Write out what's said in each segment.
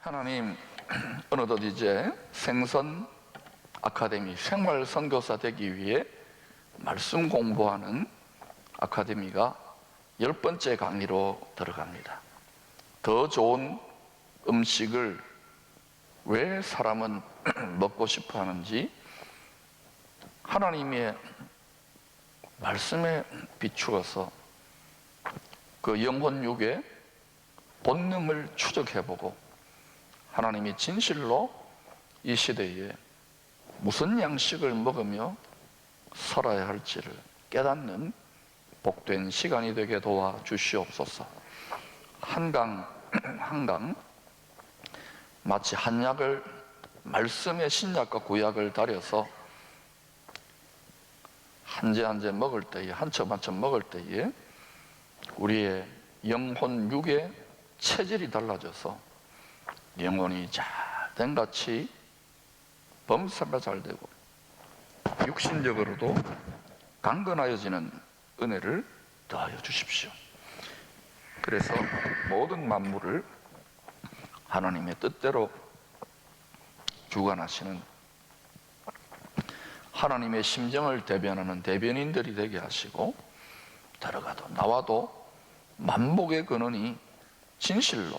하나님, 어느덧 이제 생선 아카데미, 생활 선교사 되기 위해 말씀 공부하는 아카데미가 10번째 강의로 들어갑니다. 더 좋은 음식을 왜 사람은 먹고 싶어 하는지 하나님의 말씀에 비추어서 그 영혼 육의 본능을 추적해보고 하나님이 진실로 이 시대에 무슨 양식을 먹으며 살아야 할지를 깨닫는 복된 시간이 되게 도와주시옵소서. 한강 한강 마치 한약을, 말씀의 신약과 구약을 다려서 한 제 한 제 먹을 때에, 한 첩 한 첩 먹을 때에 우리의 영혼 육의 체질이 달라져서 영혼이 잘된같이 범사가 잘 되고 육신적으로도 강건하여지는 은혜를 더하여 주십시오. 그래서 모든 만물을 하나님의 뜻대로 주관하시는 하나님의 심정을 대변하는 대변인들이 되게 하시고, 들어가도 나와도 만복의 근원이 진실로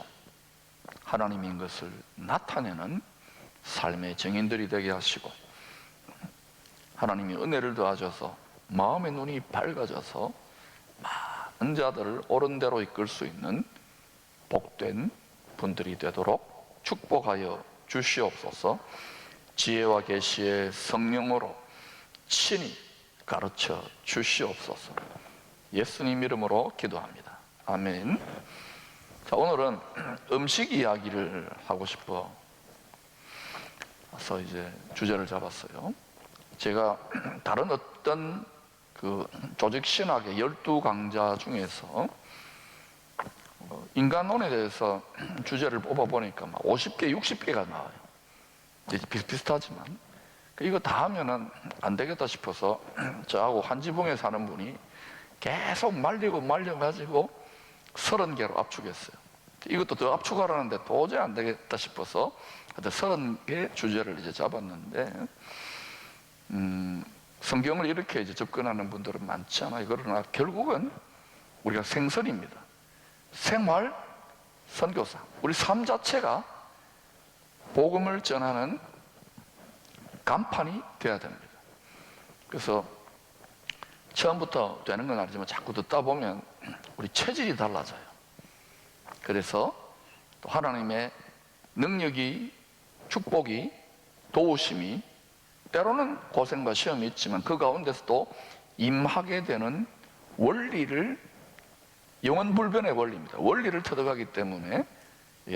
하나님인 것을 나타내는 삶의 증인들이 되게 하시고, 하나님이 은혜를 더하셔서 마음의 눈이 밝아져서 많은 자들을 옳은 대로 이끌 수 있는 복된 분들이 되도록 축복하여 주시옵소서. 지혜와 계시의 성령으로 친히 가르쳐 주시옵소서. 예수님 이름으로 기도합니다. 아멘. 자, 오늘은 음식 이야기를 하고 싶어서 이제 주제를 잡았어요. 제가 다른 어떤 그 조직 신학의 12강좌 중에서 인간론에 대해서 주제를 뽑아보니까 막 50개, 60개가 나와요. 비슷비슷하지만 이거 다 하면은 안 되겠다 싶어서 저하고 한 지붕에 사는 분이 계속 말려가지고 30개로 압축했어요. 이것도 더 압축하라는데 도저히 안 되겠다 싶어서 30개 주제를 이제 잡았는데, 성경을 이렇게 이제 접근하는 분들은 많잖아요. 그러나 결국은 우리가 생선입니다. 생활 선교사, 우리 삶 자체가 복음을 전하는 간판이 되어야 됩니다. 그래서 처음부터 되는 건 아니지만 자꾸 듣다 보면 우리 체질이 달라져요. 그래서 또 하나님의 능력이, 축복이, 도우심이, 때로는 고생과 시험이 있지만 그 가운데서도 임하게 되는 원리를, 영원불변의 원리입니다. 원리를 터득하기 때문에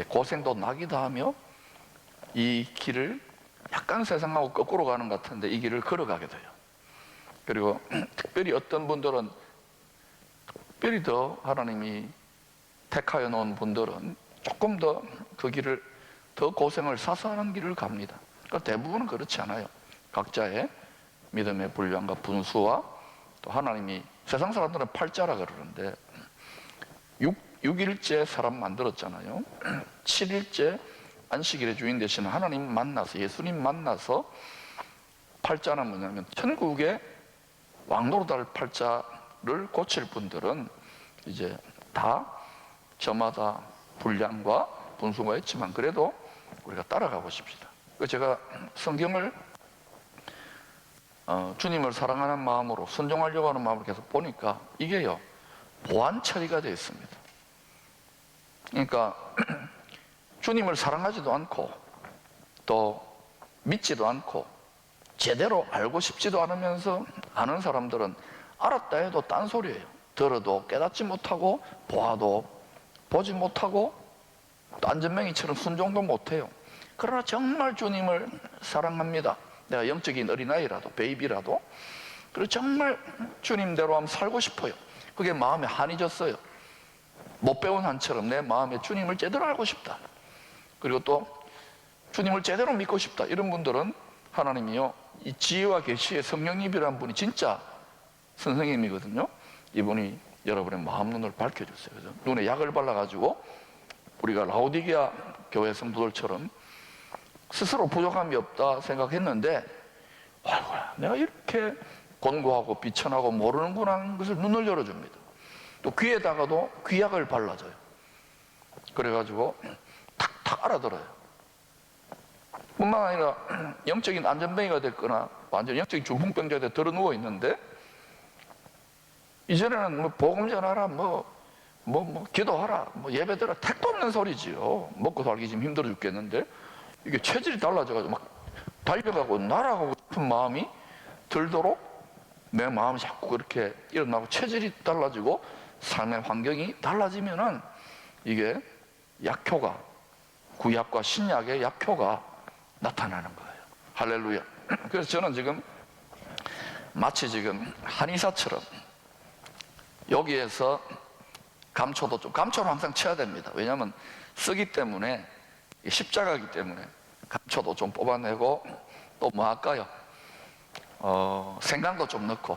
고생도 나기도 하며 이 길을 약간 세상하고 거꾸로 가는 것 같은데 이 길을 걸어가게 돼요. 그리고 특별히 어떤 분들은, 특별히 더 하나님이 택하여 놓은 분들은 조금 더 그 길을, 더 고생을 사서 하는 길을 갑니다. 그러니까 대부분은 그렇지 않아요. 각자의 믿음의 분량과 분수와 또 하나님이, 세상 사람들은 팔자라 그러는데 6일째 사람 만들었잖아요. 7일째 안식일의 주인 되시는 하나님 만나서, 예수님 만나서, 팔자는 뭐냐면 천국의 왕노릇할 팔자를 고칠 분들은 이제 다 저마다 분량과 분수가 있지만 그래도 우리가 따라가고 싶습니다. 제가 성경을 주님을 사랑하는 마음으로, 순종하려고 하는 마음으로 계속 보니까 이게요, 보완 처리가 되어 있습니다. 그러니까 주님을 사랑하지도 않고 또 믿지도 않고 제대로 알고 싶지도 않으면서 아는 사람들은 알았다 해도 딴소리예요. 들어도 깨닫지 못하고 보아도 보지 못하고 또 안전뱅이처럼 순종도 못해요. 그러나 정말 주님을 사랑합니다. 내가 영적인 어린아이라도, 베이비라도, 그리고 정말 주님대로 한번 살고 싶어요. 그게 마음에 한이 졌어요. 못 배운 한처럼 내 마음에 주님을 제대로 알고 싶다, 그리고 또 주님을 제대로 믿고 싶다, 이런 분들은 하나님이요, 이 지혜와 계시의 성령님이라는 분이 진짜 선생님이거든요. 이분이 여러분의 마음 눈을 밝혀주세요. 그래서 눈에 약을 발라가지고 우리가 라오디게아 교회 성도들처럼 스스로 부족함이 없다 생각했는데, 아이고야, 내가 이렇게 곤고하고 비천하고 모르는구나 하는 것을 눈을 열어줍니다. 또 귀에다가도 귀약을 발라줘요. 그래가지고 탁탁 알아들어요. 뿐만 아니라 영적인 안전뱅이가 됐거나 완전 영적인 중풍병자가 돼 들어 누워 있는데, 이전에는 뭐 복음 전하라, 기도하라, 예배드라, 택도 없는 소리지요. 먹고 살기 지금 힘들어 죽겠는데, 이게 체질이 달라져가지고 막 달려가고 날아가고 싶은 마음이 들도록 내 마음이 자꾸 그렇게 일어나고, 체질이 달라지고 삶의 환경이 달라지면은 이게 약효가, 구약과 신약의 약효가 나타나는 거예요. 할렐루야. 그래서 저는 지금 마치 지금 한의사처럼 여기에서 감초도 좀, 감초를 항상 쳐야 됩니다. 왜냐하면 쓰기 때문에, 십자가이기 때문에 감초도 좀 뽑아내고, 또 뭐 할까요? 생강도 좀 넣고,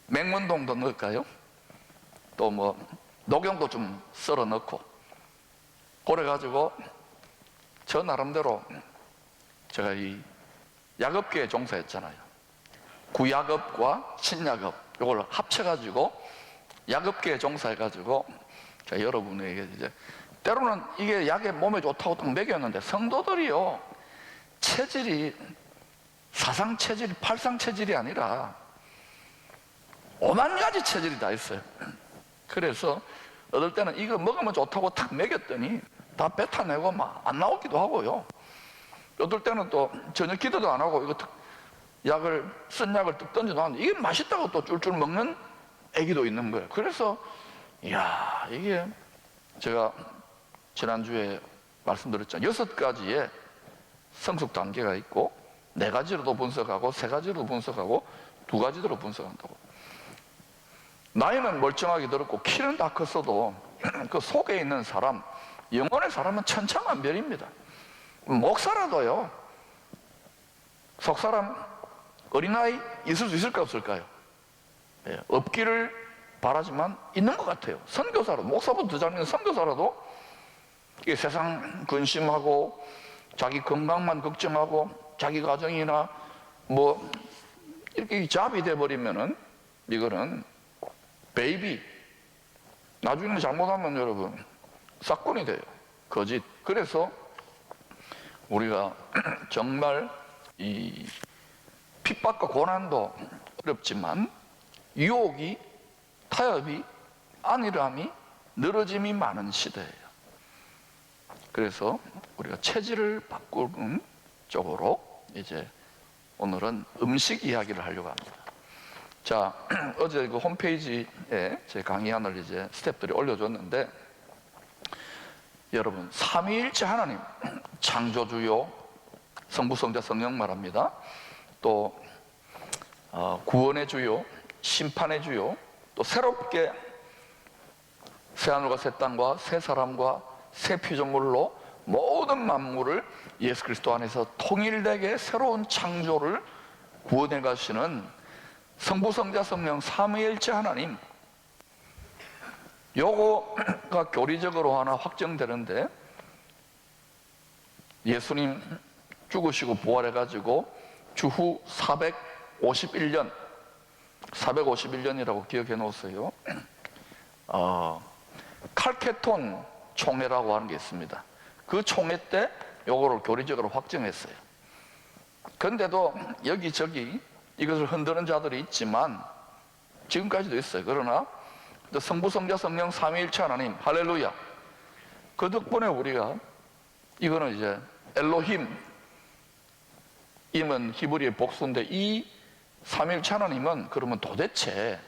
맹문동도 넣을까요? 또 뭐 녹용도 좀 썰어 넣고, 그래가지고 저 나름대로 제가 이 약업계에 종사했잖아요. 구약업과 신약업 이걸 합쳐가지고 약업계에 종사해가지고 제가 여러분에게 이제 때로는 이게 약에 몸에 좋다고 딱 먹였는데, 성도들이요, 체질이 사상 체질이 팔상 체질이 아니라 5만 가지 체질이 다 있어요. 그래서 어떨 때는 이거 먹으면 좋다고 탁 먹였더니 다 뱉어내고 막 안 나오기도 하고요. 어떨 때는 또 전혀 기도도 안 하고 이거 쓴 약을 뚝 던져 놨는데 이게 맛있다고 또 쫄쫄 먹는 애기도 있는 거예요. 그래서 이야, 이게 제가 지난주에 말씀드렸잖아요. 6가지의 성숙 단계가 있고, 4가지로도 분석하고 3가지로도 분석하고 2가지로 분석한다고. 나이는 멀쩡하게 들었고 키는 다 컸어도 그 속에 있는 사람, 영혼의 사람은 천차만별입니다. 목사라도요, 속사람 어린아이 있을 수 있을까 없을까요? 예, 없기를 바라지만 있는 것 같아요. 선교사로, 목사보다 더 잘하는 선교사라도 이게 세상 근심하고 자기 건강만 걱정하고 자기 가정이나 뭐 이렇게 잡이 돼버리면은 이거는 베이비, 나중에 잘못하면 여러분 사건이 돼요. 거짓. 그래서 우리가 정말 이 핍박과 고난도 어렵지만 유혹이, 타협이, 안일함이, 늘어짐이 많은 시대예요. 그래서 우리가 체질을 바꾸는 쪽으로 이제 오늘은 음식 이야기를 하려고 합니다. 자, 어제 그 홈페이지에 제 강의안을 이제 스태프들이 올려줬는데, 여러분, 삼위일체 하나님, 창조주요, 성부, 성자, 성령 말합니다. 또 구원의 주요, 심판의 주요, 또 새롭게 새하늘과 새 땅과 새 사람과 새 피조물로 모든 만물을 예수 그리스도 안에서 통일되게 새로운 창조를 구원해 가시는 성부, 성자, 성령 삼위일체 하나님, 요거가 교리적으로 하나 확정되는데, 예수님 죽으시고 부활해가지고 주후 451년이라고 기억해 놓으세요. 칼케톤 총회라고 하는 게 있습니다. 그 총회 때 요거를 교리적으로 확정했어요. 그런데도 여기저기 이것을 흔드는 자들이 있지만 지금까지도 있어요. 그러나 성부, 성자, 성령 삼위일체 하나님, 할렐루야, 그 덕분에 우리가, 이거는 이제 엘로힘, 임은 히브리의 복수인데, 이 삼위일체 하나님은 그러면 도대체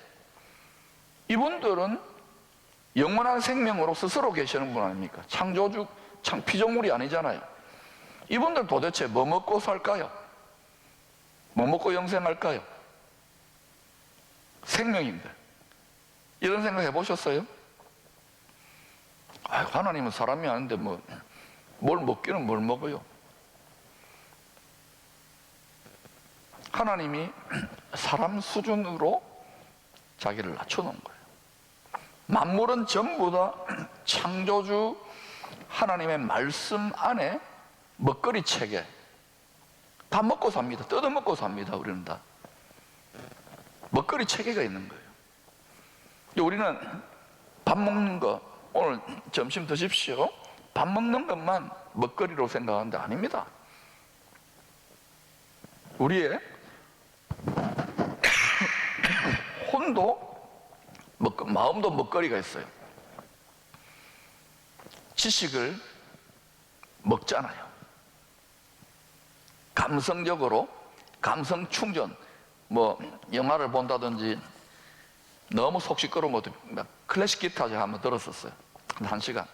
이분들은 영원한 생명으로 스스로 계시는 분 아닙니까? 창조주, 피조물이 아니잖아요. 이분들 도대체 뭐 먹고 살까요? 뭐 먹고 영생할까요? 생명인데. 이런 생각 해보셨어요? 하나님은 사람이 아닌데 뭘 먹기는 뭘 먹어요? 하나님이 사람 수준으로 자기를 낮춰놓은 거예요. 만물은 전부 다 창조주 하나님의 말씀 안에 먹거리 체계, 다 먹고 삽니다. 뜯어먹고 삽니다. 우리는 다 먹거리 체계가 있는 거예요. 우리는 밥 먹는 거, 오늘 점심 드십시오, 밥 먹는 것만 먹거리로 생각하는데 아닙니다. 우리의 혼도 마음도 먹거리가 있어요. 지식을 먹잖아요. 감성적으로 감성 충전, 뭐 영화를 본다든지 너무 속 시끄러우면 클래식 기타 제가 한번 들었었어요. 한 시간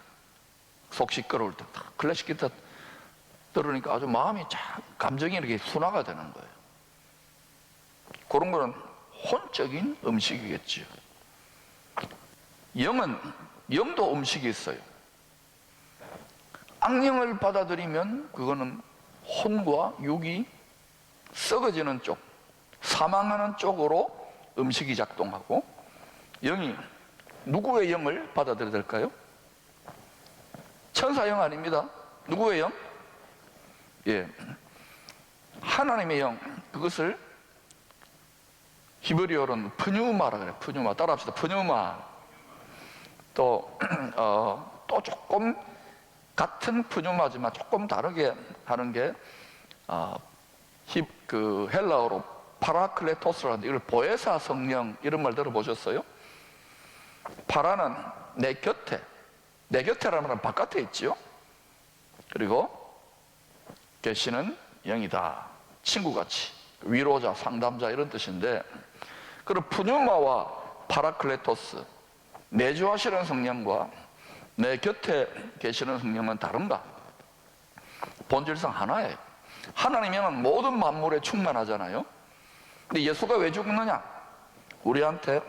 속 시끄러울 때 클래식 기타 들으니까 아주 마음이 쫙 감정이 이렇게 순화가 되는 거예요. 그런 거는 혼적인 음식이겠죠. 영도 음식이 있어요. 악령을 받아들이면 그거는 혼과 육이 썩어지는 쪽, 사망하는 쪽으로 음식이 작동하고, 영이 누구의 영을 받아들여야 될까요? 천사영 아닙니다. 누구의 영? 예, 하나님의 영. 그것을 히브리어로는 푸뉴마라 그래요. 푸뉴마. 따라합시다. 푸뉴마. 또 조금 같은 푸뉴마지만 조금 다르게 하는 게 그 헬라어로 파라클레토스라는데, 이걸 보혜사 성령 이런 말 들어보셨어요? 파라는 내 곁에라는 말은 바깥에 있지요. 그리고 계시는 영이다. 친구같이, 위로자, 상담자 이런 뜻인데, 그리고 푸뉴마와 파라클레토스, 내주하시는 성령과 내 곁에 계시는 성령은 다른가? 본질상 하나예요. 하나님은 모든 만물에 충만하잖아요. 근데 예수가 왜 죽느냐? 우리한테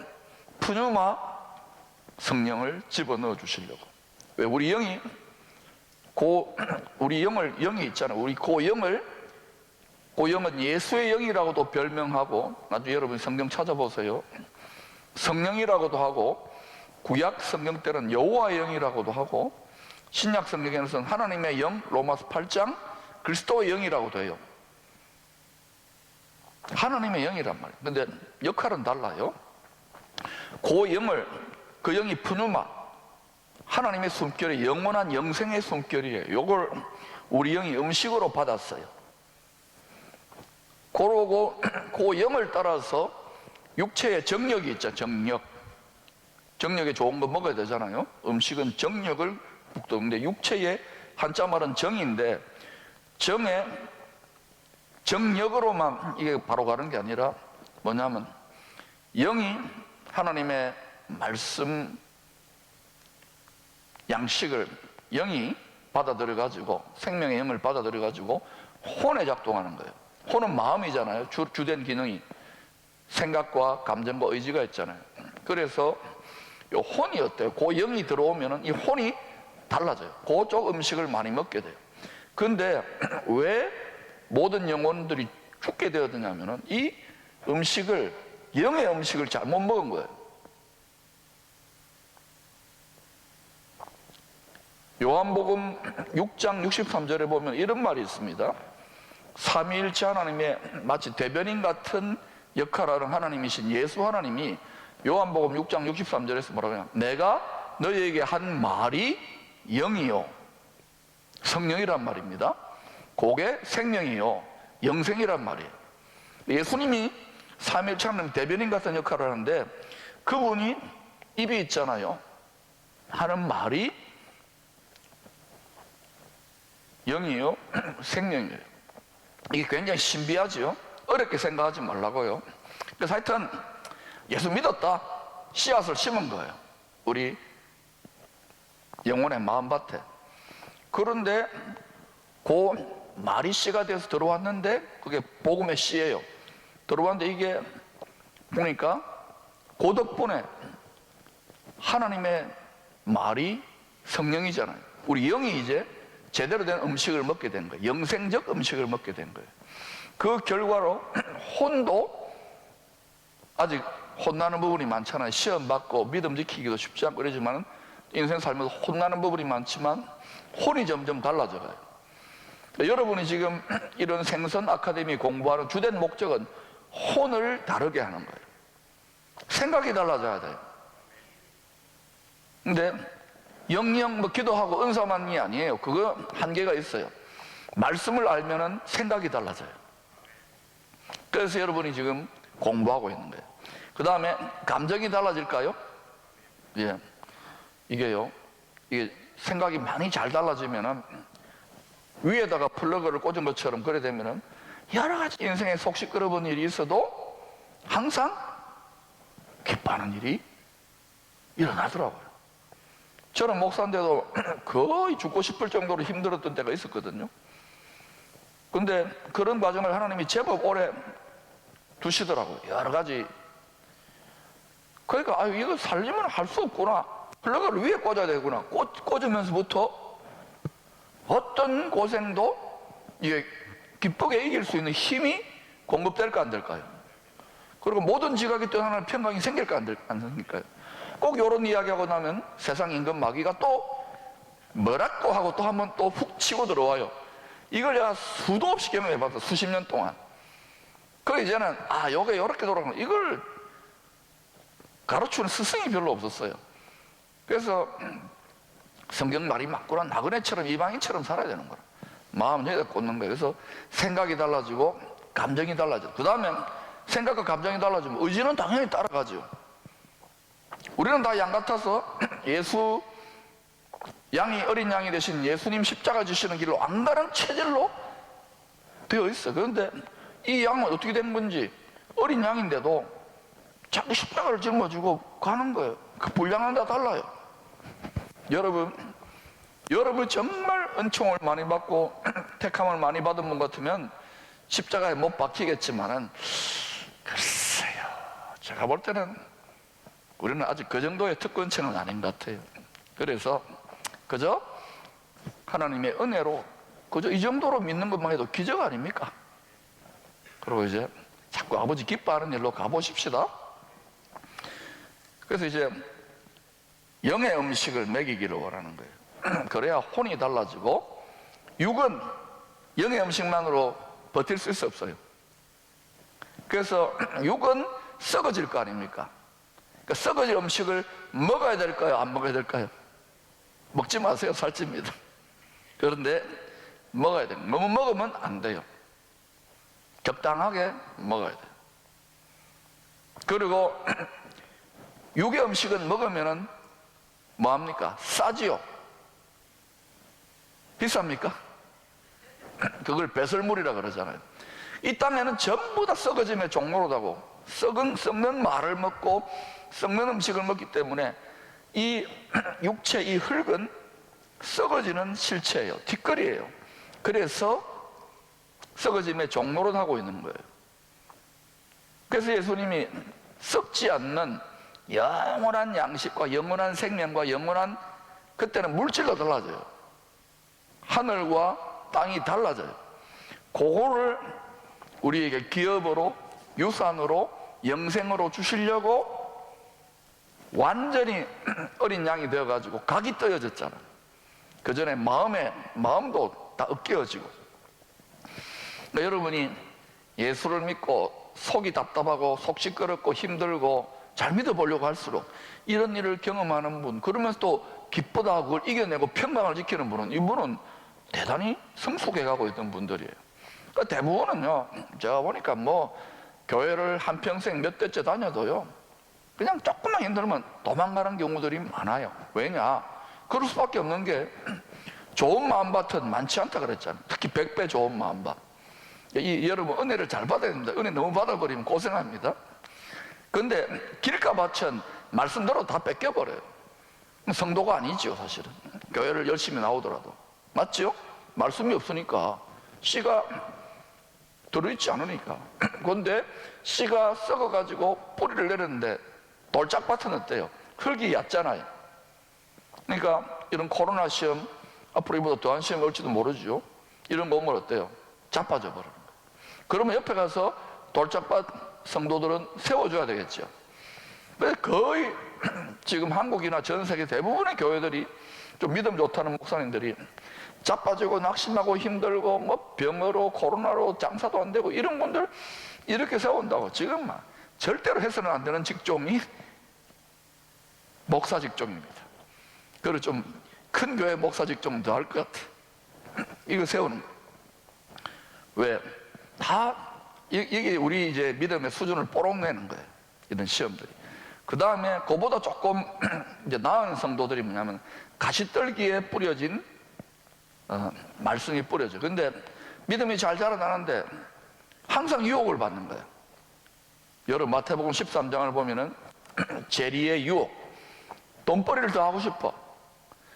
푸뉴마 성령을 집어넣어 주시려고. 왜? 우리 영이 영이 있잖아요. 우리 영은 예수의 영이라고도 별명하고, 나중에 여러분 성경 찾아보세요. 성령이라고도 하고, 구약 성경 때는 여호와의 영이라고도 하고, 신약 성경에서는 하나님의 영, 로마서 8장 그리스도의 영이라고도 해요. 하나님의 영이란 말이에요. 근데 역할은 달라요. 그 영이 푸누마, 하나님의 숨결이 영원한 영생의 숨결이에요. 요걸 우리 영이 음식으로 받았어요. 그러고 그 영을 따라서 육체의 정력이 있죠. 정력에 좋은 거 먹어야 되잖아요. 음식은 정력을 북돋는데, 육체의 한자 말은 정인데, 정력으로만 이게 바로 가는 게 아니라 뭐냐면, 영이 하나님의 말씀 양식을 영이 받아들여 가지고, 생명의 영을 받아들여 가지고 혼에 작동하는 거예요. 혼은 마음이잖아요. 주된 기능이 생각과 감정과 의지가 있잖아요. 그래서 이 혼이 어때요? 그 영이 들어오면은 이 혼이 달라져요. 그쪽 음식을 많이 먹게 돼요. 근데 왜 모든 영혼들이 죽게 되었느냐면은 이 영의 음식을 잘못 먹은 거예요. 요한복음 6장 63절에 보면 이런 말이 있습니다. 삼위일체 하나님의 마치 대변인 같은 역할을 하는 하나님이신 예수 하나님이 요한복음 6장 63절에서 뭐라고 하냐, 내가 너희에게 한 말이 영이요 성령이란 말입니다. 그게 생명이요 영생이란 말이에요. 예수님이 삼위일체 하나님 대변인 같은 역할을 하는데, 그분이 입이 있잖아요. 하는 말이 영이요 생명이에요. 이게 굉장히 신비하지요. 어렵게 생각하지 말라고요. 그래서 하여튼 예수 믿었다, 씨앗을 심은 거예요. 우리 영혼의 마음밭에. 그런데 그 말이 씨가 돼서 들어왔는데, 그게 복음의 씨예요. 들어왔는데 이게 보니까 그 덕분에 하나님의 말이 성령이잖아요. 우리 영이 이제 제대로 된 음식을 먹게 된 거예요. 영생적 음식을 먹게 된 거예요. 그 결과로 혼도 아직 혼나는 부분이 많잖아요. 시험 받고 믿음 지키기도 쉽지 않고 그러지만 인생 살면서 혼나는 부분이 많지만 혼이 점점 달라져가요. 여러분이 지금 이런 생선 아카데미 공부하는 주된 목적은 혼을 다르게 하는 거예요. 생각이 달라져야 돼요. 근데 영영 뭐 기도하고 은사만이 아니에요. 그거 한계가 있어요. 말씀을 알면은 생각이 달라져요. 그래서 여러분이 지금 공부하고 있는 거예요. 그 다음에 감정이 달라질까요? 예. 이게 생각이 많이 잘 달라지면은 위에다가 플러그를 꽂은 것처럼 그래 되면은 여러 가지 인생에 속 시끄러운 일이 있어도 항상 기뻐하는 일이 일어나더라고요. 저는 목사인데도 거의 죽고 싶을 정도로 힘들었던 때가 있었거든요. 근데 그런 과정을 하나님이 제법 오래 두시더라고요. 여러 가지. 그러니까 이거 살리면 할 수 없구나. 플러그를 위에 꽂아야 되구나. 꽂으면서부터 어떤 고생도 이게 기쁘게 이길 수 있는 힘이 공급될까 안 될까요? 그리고 모든 지각이 떠나는 평강이 생길까 안 생길까요? 꼭 이런 이야기하고 나면 세상 임금 마귀가 또 뭐라고 하고 또 한번 또 훅 치고 들어와요. 이걸 내가 수도 없이 경험해봤어. 수십 년 동안. 그래서 이제는 요게 이렇게 돌아가는 이걸 가르치는 스승이 별로 없었어요. 그래서 성경 말이 맞구나. 나그네처럼 이방인처럼 살아야 되는 거야. 마음은 여기다 꽂는 거예요. 그래서 생각이 달라지고 감정이 달라져. 그 다음에 생각과 감정이 달라지면 의지는 당연히 따라가죠. 우리는 다 양 같아서 어린 양이 되신 예수님 십자가 지시는 길로 안 가는 체질로 되어 있어. 그런데 이 양은 어떻게 된 건지 어린 양인데도 자꾸 십자가를 짊어지고 가는 거예요. 그 분량은 다 달라요. 여러분 정말 은총을 많이 받고 택함을 많이 받은 분 같으면 십자가에 못 박히겠지만은 글쎄요. 제가 볼 때는 우리는 아직 그 정도의 특권층은 아닌 것 같아요. 그래서 그저 하나님의 은혜로 그저 이 정도로 믿는 것만 해도 기적 아닙니까? 그리고 이제 자꾸 아버지 기뻐하는 일로 가보십시다. 그래서 이제 영의 음식을 먹이기를 원하는 거예요. 그래야 혼이 달라지고 육은 영의 음식만으로 버틸 수 없어요. 그래서 육은 썩어질 거 아닙니까? 그러니까 썩어질 음식을 먹어야 될까요? 안 먹어야 될까요? 먹지 마세요. 살찝니다. 그런데 먹어야 돼요. 너무 먹으면 안 돼요. 적당하게 먹어야 돼요. 그리고 육의 음식은 먹으면은 뭐합니까? 싸지요. 비쌉니까? 그걸 배설물이라 그러잖아요. 이 땅에는 전부 다 썩어짐의 종로로다고 썩는 말을 먹고 썩는 음식을 먹기 때문에 이 육체, 이 흙은 썩어지는 실체예요. 뒷거리예요. 그래서 썩어짐의 종로로 하고 있는 거예요. 그래서 예수님이 썩지 않는 영원한 양식과 영원한 생명과 영원한, 그때는 물질로 달라져요. 하늘과 땅이 달라져요. 그거를 우리에게 기업으로, 유산으로, 영생으로 주시려고 완전히 어린 양이 되어가지고 각이 떠여졌잖아. 그 전에 마음도 다 으깨어지고. 그러니까 여러분이 예수를 믿고 속이 답답하고 속 시끄럽고 힘들고 잘 믿어보려고 할수록 이런 일을 경험하는 분, 그러면서 또 기쁘다 그걸 이겨내고 평강을 지키는 분은, 이분은 대단히 성숙해가고 있던 분들이에요. 그러니까 대부분은요, 제가 보니까 교회를 한평생 몇 대째 다녀도요, 그냥 조금만 힘들면 도망가는 경우들이 많아요. 왜냐? 그럴 수밖에 없는 게 좋은 마음밭은 많지 않다 그랬잖아요. 특히 100배 좋은 마음밭. 여러분 은혜를 잘 받아야 됩니다. 은혜 너무 받아버리면 고생합니다. 근데 길가밭은 말씀대로 다 뺏겨버려요. 성도가 아니죠, 사실은. 교회를 열심히 나오더라도. 맞죠? 말씀이 없으니까, 씨가 들어있지 않으니까. 그런데 씨가 썩어가지고 뿌리를 내렸는데 돌짝밭은 어때요? 흙이 얕잖아요. 그러니까 이런 코로나 시험, 앞으로 이보다 더한 시험이 올지도 모르죠. 이런 거 오면 어때요? 자빠져 버리는 거예요. 그러면 옆에 가서 돌짝밭 성도들은 세워줘야 되겠죠. 거의 지금 한국이나 전 세계 대부분의 교회들이 좀 믿음 좋다는 목사님들이 자빠지고 낙심하고 힘들고 뭐 병으로 코로나로 장사도 안 되고 이런 분들 이렇게 세운다고 지금 막 절대로 해서는 안 되는 직종이 목사 직종입니다. 그리고 좀 큰 교회 목사 직종은 더 할 것 같아. 이거 세우는 거. 왜? 다 이게 우리 이제 믿음의 수준을 뽀록내는 거예요. 이런 시험들이. 그 다음에 그보다 조금 이제 나은 성도들이 뭐냐면 가시떨기에 뿌려진 말씀이 뿌려져. 근데 믿음이 잘 자라나는데 항상 유혹을 받는 거예요. 여러분 마태복음 13장을 보면은 재리의 유혹, 돈벌이를 더 하고 싶어.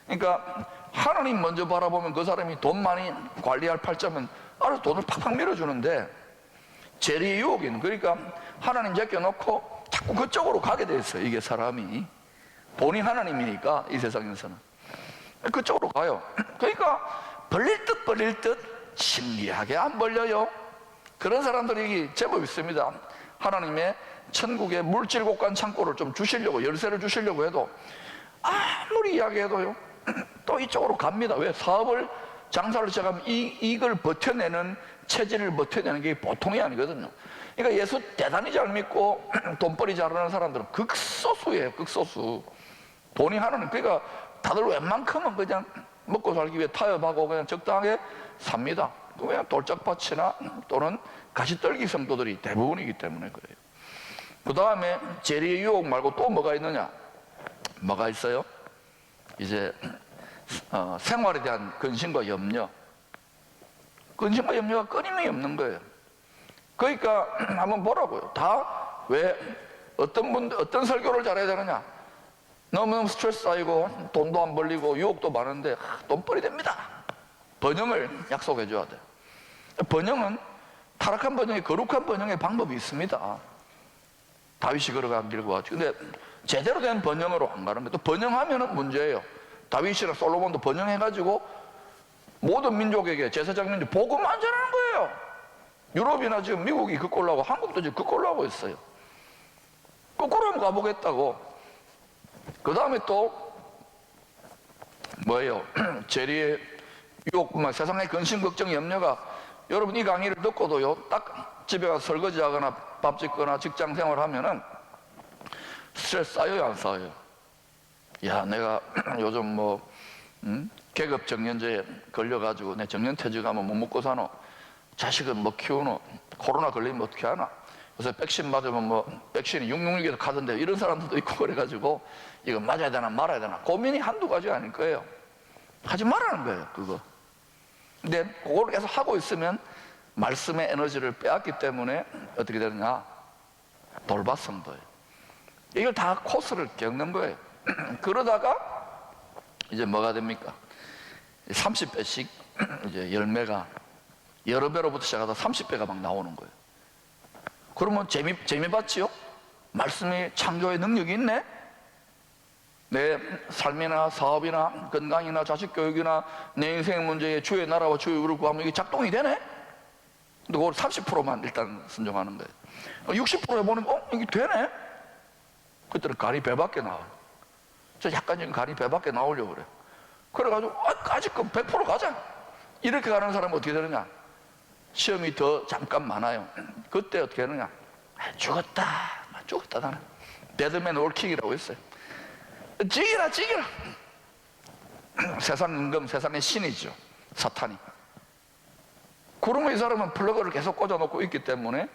그러니까 하나님 먼저 바라보면 그 사람이 돈 많이 관리할 팔자면 알아서 돈을 팍팍 밀어주는데 재리의 유혹인, 그러니까 하나님 제껴놓고 자꾸 그쪽으로 가게 돼 있어요. 이게 사람이 본인 하나님이니까 이 세상에서는 그쪽으로 가요. 그러니까 벌릴 듯 신기하게 안 벌려요. 그런 사람들이 제법 있습니다. 하나님의 천국의 물질 곳간 창고를 좀 주시려고, 열쇠를 주시려고 해도 아무리 이야기해도요 또 이쪽으로 갑니다. 왜? 사업을, 장사를 시작하면 이걸 버텨내는, 체질을 버텨내는 게 보통이 아니거든요. 그러니까 예수 대단히 잘 믿고 돈벌이 잘하는 사람들은 극소수예요. 극소수. 돈이 하나는, 그러니까 다들 웬만큼은 그냥 먹고 살기 위해 타협하고 그냥 적당하게 삽니다. 그냥 돌짝밭이나 또는 가시떨기 성도들이 대부분이기 때문에 그래요. 그 다음에 재리의 유혹 말고 또 뭐가 있느냐? 뭐가 있어요? 이제 생활에 대한 근심과 염려. 근심과 염려가 끊임이 없는 거예요. 그러니까 한번 보라고요. 다 왜 어떤 설교를 잘해야 되느냐? 너무 스트레스 쌓이고 돈도 안 벌리고 유혹도 많은데 돈벌이 됩니다. 번영을 약속해 줘야 돼. 번영은 타락한 번영에 거룩한 번영의 방법이 있습니다. 다윗이 걸어간 길과 같이. 근데 제대로 된 번영으로 안 가는 거예요. 또 번영하면은 문제예요. 다윗이나 솔로몬도 번영해가지고 모든 민족에게, 제사장 민족 복음만 전하는 거예요. 유럽이나 지금 미국이 그 꼴로 하고 한국도 지금 그 꼴로 하고 있어요. 거꾸로 한번 가보겠다고. 그 다음에 또 뭐예요? 재리의 유혹뿐만, 세상의 근심, 걱정, 염려가, 여러분 이 강의를 듣고도요 딱 집에 가서 설거지하거나 밥 짓거나 직장 생활하면은 스트레스 쌓여요, 안 쌓여요? 야, 내가 요즘 뭐 계급 정년제에 걸려가지고 내 정년퇴직하면 뭐 먹고 사노? 자식은 뭐 키우노? 코로나 걸리면 어떻게 하나? 요새 백신 맞으면 뭐 백신이 666에도 가던데, 이런 사람들도 있고 그래가지고 이거 맞아야 되나 말아야 되나 고민이 한두 가지가 아닐 거예요. 하지 말라는 거예요, 그거. 근데 그걸 계속 하고 있으면 말씀의 에너지를 빼앗기 때문에 어떻게 되느냐? 돌밭성도예요. 이걸 다 코스를 겪는 거예요. 그러다가 이제 뭐가 됩니까? 30배씩 이제 열매가 여러 배로부터 시작하다 30배가 막 나오는 거예요. 그러면 재미 봤지요? 말씀이 창조의 능력이 있네? 내 삶이나 사업이나 건강이나 자식 교육이나 내 인생의 문제에 주의 나라와 주의 의를 구하면 이게 작동이 되네? 근데 그걸 30%만 일단 순종하는 거예요. 60% 해보면 이게 되네? 그때는 간이 배 밖에 나와요. 저 약간 지금 간이 배 밖에 나오려고 그래요. 그래가지고 아직 100% 가자, 이렇게 가는 사람은 어떻게 되느냐? 시험이 더 잠깐 많아요. 그때 어떻게 하느냐? 죽었다 나는. 데드맨 월킹이라고 했어요. 죽이라 세상 임금, 세상의 신이죠, 사탄이. 그러면 이 사람은 플러그를 계속 꽂아놓고 있기 때문에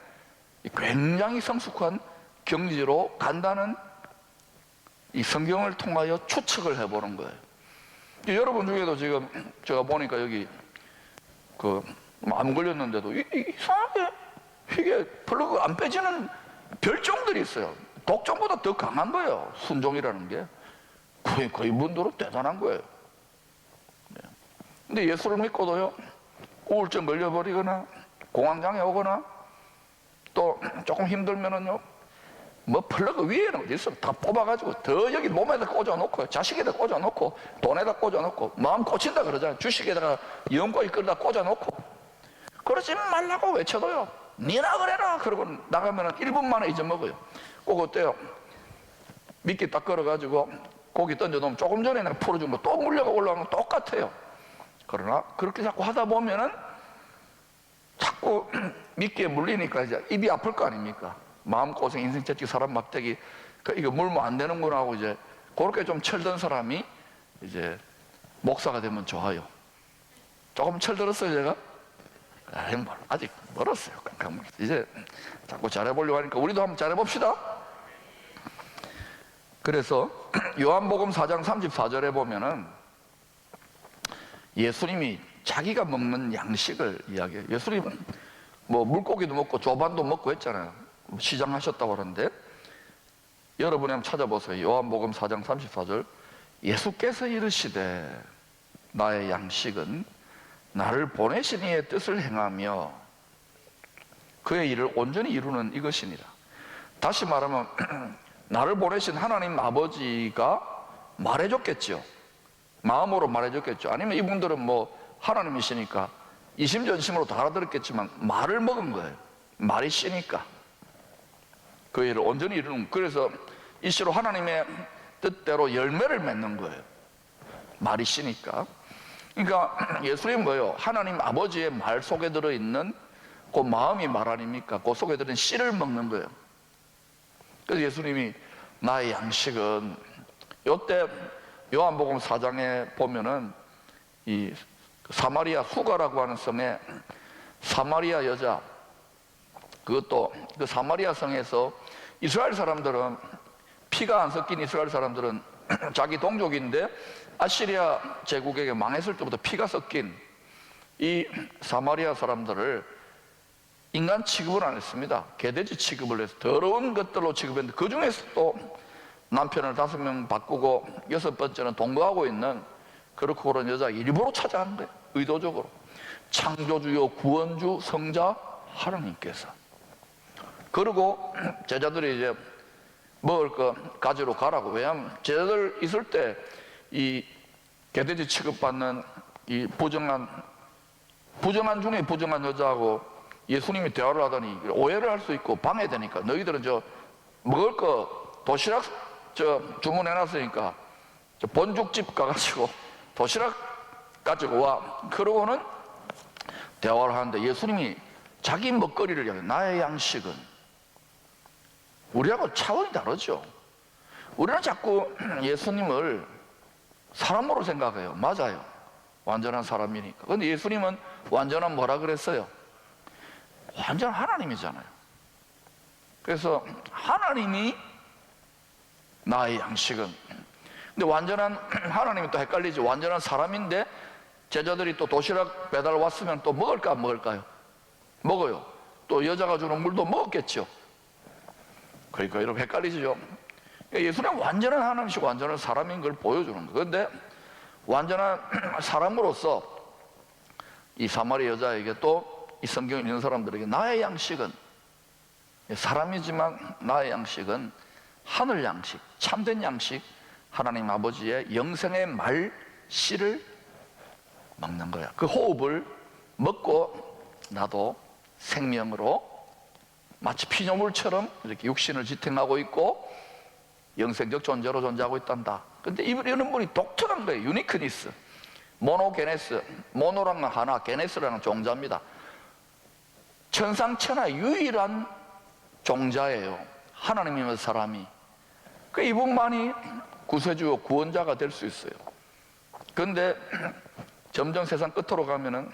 굉장히 성숙한 경지로 간다는 이 성경을 통하여 추측을 해보는 거예요. 여러분 중에도 지금 제가 보니까 여기 암 걸렸는데도 이상하게 이게 플러그 안 빼지는 별종들이 있어요. 독종보다 더 강한 거예요, 순종이라는 게. 그 이분들은 대단한 거예요. 근데 예수를 믿고도요 우울증 걸려버리거나 공황장애 오거나 또 조금 힘들면은요 뭐 플러그 위에는 어디 있어? 다 뽑아가지고 더 여기 몸에다 꽂아놓고 자식에다 꽂아놓고 돈에다 꽂아놓고 마음 꽂힌다 그러잖아요. 주식에다가 영과 이끌다 꽂아놓고. 그러지 말라고 외쳐도요 니나 그래라 그러고 나가면은 1분 만에 잊어먹어요. 꼭 어때요? 미끼 딱 걸어가지고 고기 던져놓으면 조금 전에 내가 풀어준 거 또 물려가 올라가는 거 똑같아요. 그러나 그렇게 자꾸 하다 보면은 자꾸 미끼에 물리니까 이제 입이 아플 거 아닙니까? 마음고생, 인생 채찍, 사람 막대기, 이거 물면 안 되는구나 하고 이제 그렇게 좀 철든 사람이 이제 목사가 되면 좋아요. 조금 철들었어요, 제가? 아직 멀었어요. 이제 자꾸 잘해보려고 하니까 우리도 한번 잘해봅시다. 그래서 요한복음 4장 34절에 보면은 예수님이 자기가 먹는 양식을 이야기해요. 예수님은 뭐 물고기도 먹고 조반도 먹고 했잖아요. 시장하셨다고 하는데 여러분이 한번 찾아보세요. 요한복음 4장 34절 예수께서 이르시되 나의 양식은 나를 보내신 이의 뜻을 행하며 그의 일을 온전히 이루는 이것이니라. 다시 말하면 나를 보내신 하나님 아버지가 말해줬겠죠. 마음으로 말해줬겠죠. 아니면 이분들은 뭐 하나님이시니까 이심전심으로 다 알아들었겠지만 말을 먹은 거예요. 말이 씨니까 그 일을 온전히 이루는. 그래서 이시로 하나님의 뜻대로 열매를 맺는 거예요. 말이 씨니까. 그러니까 예수님은 뭐예요? 하나님 아버지의 말 속에 들어있는 그 마음이 말 아닙니까? 그 속에 들어있는 씨를 먹는 거예요. 그래서 예수님이 나의 양식은, 요때 요한복음 4장에 보면은 이 사마리아 수가라고 하는 성에 사마리아 여자, 그것도 그 사마리아 성에서 이스라엘 사람들은 피가 안 섞인 이스라엘 사람들은 자기 동족인데 아시리아 제국에게 망했을 때부터 피가 섞인 이 사마리아 사람들을 인간 취급을 안 했습니다. 개돼지 취급을 해서 더러운 것들로 취급했는데 그 중에서 또 남편을 5명 바꾸고 6번째는 동거하고 있는 그렇고 그런 여자 일부러 찾아간 거예요. 의도적으로. 창조주요 구원주 성자 하나님께서. 그리고 제자들이 이제 먹을 거 가지러 가라고. 왜냐하면 제자들 있을 때 이 개돼지 취급받는 이 부정한 중에 부정한 여자하고 예수님이 대화를 하더니 오해를 할 수 있고 방해되니까 너희들은 저 먹을 거 도시락 주문해놨으니까 저 본죽집 가가지고 도시락 가지고 와. 그러고는 대화를 하는데 예수님이 자기 먹거리를 이야기해요. 나의 양식은. 우리하고 차원이 다르죠. 우리는 자꾸 예수님을 사람으로 생각해요. 맞아요. 완전한 사람이니까. 근데 예수님은 완전한 뭐라 그랬어요? 완전 하나님이잖아요. 그래서 하나님이 나의 양식은. 근데 완전한 하나님이 또 헷갈리지. 완전한 사람인데 제자들이 또 도시락 배달 왔으면 또 먹을까 안 먹을까요? 먹어요. 또 여자가 주는 물도 먹었겠죠. 그러니까 여러분 헷갈리시죠? 예수님은 완전한 하나님이시고 완전한 사람인 걸 보여주는 거예요. 그런데 완전한 사람으로서 이 사마리아 여자에게 또 이 성경에 있는 사람들에게 나의 양식은, 사람이지만 나의 양식은 하늘 양식, 참된 양식, 하나님 아버지의 영생의 말 씨를 먹는 거야. 그 호흡을 먹고 나도 생명으로 마치 피조물처럼 이렇게 육신을 지탱하고 있고 영생적 존재로 존재하고 있단다. 근데 이런 분이 독특한 거예요. 유니크니스. 모노게네스. 모노라는 건 하나, 게네스라는 종자입니다. 천상천하 유일한 종자예요. 하나님이면 사람이. 그 이분만이 구세주, 구원자가 될 수 있어요. 그런데 점점 세상 끝으로 가면은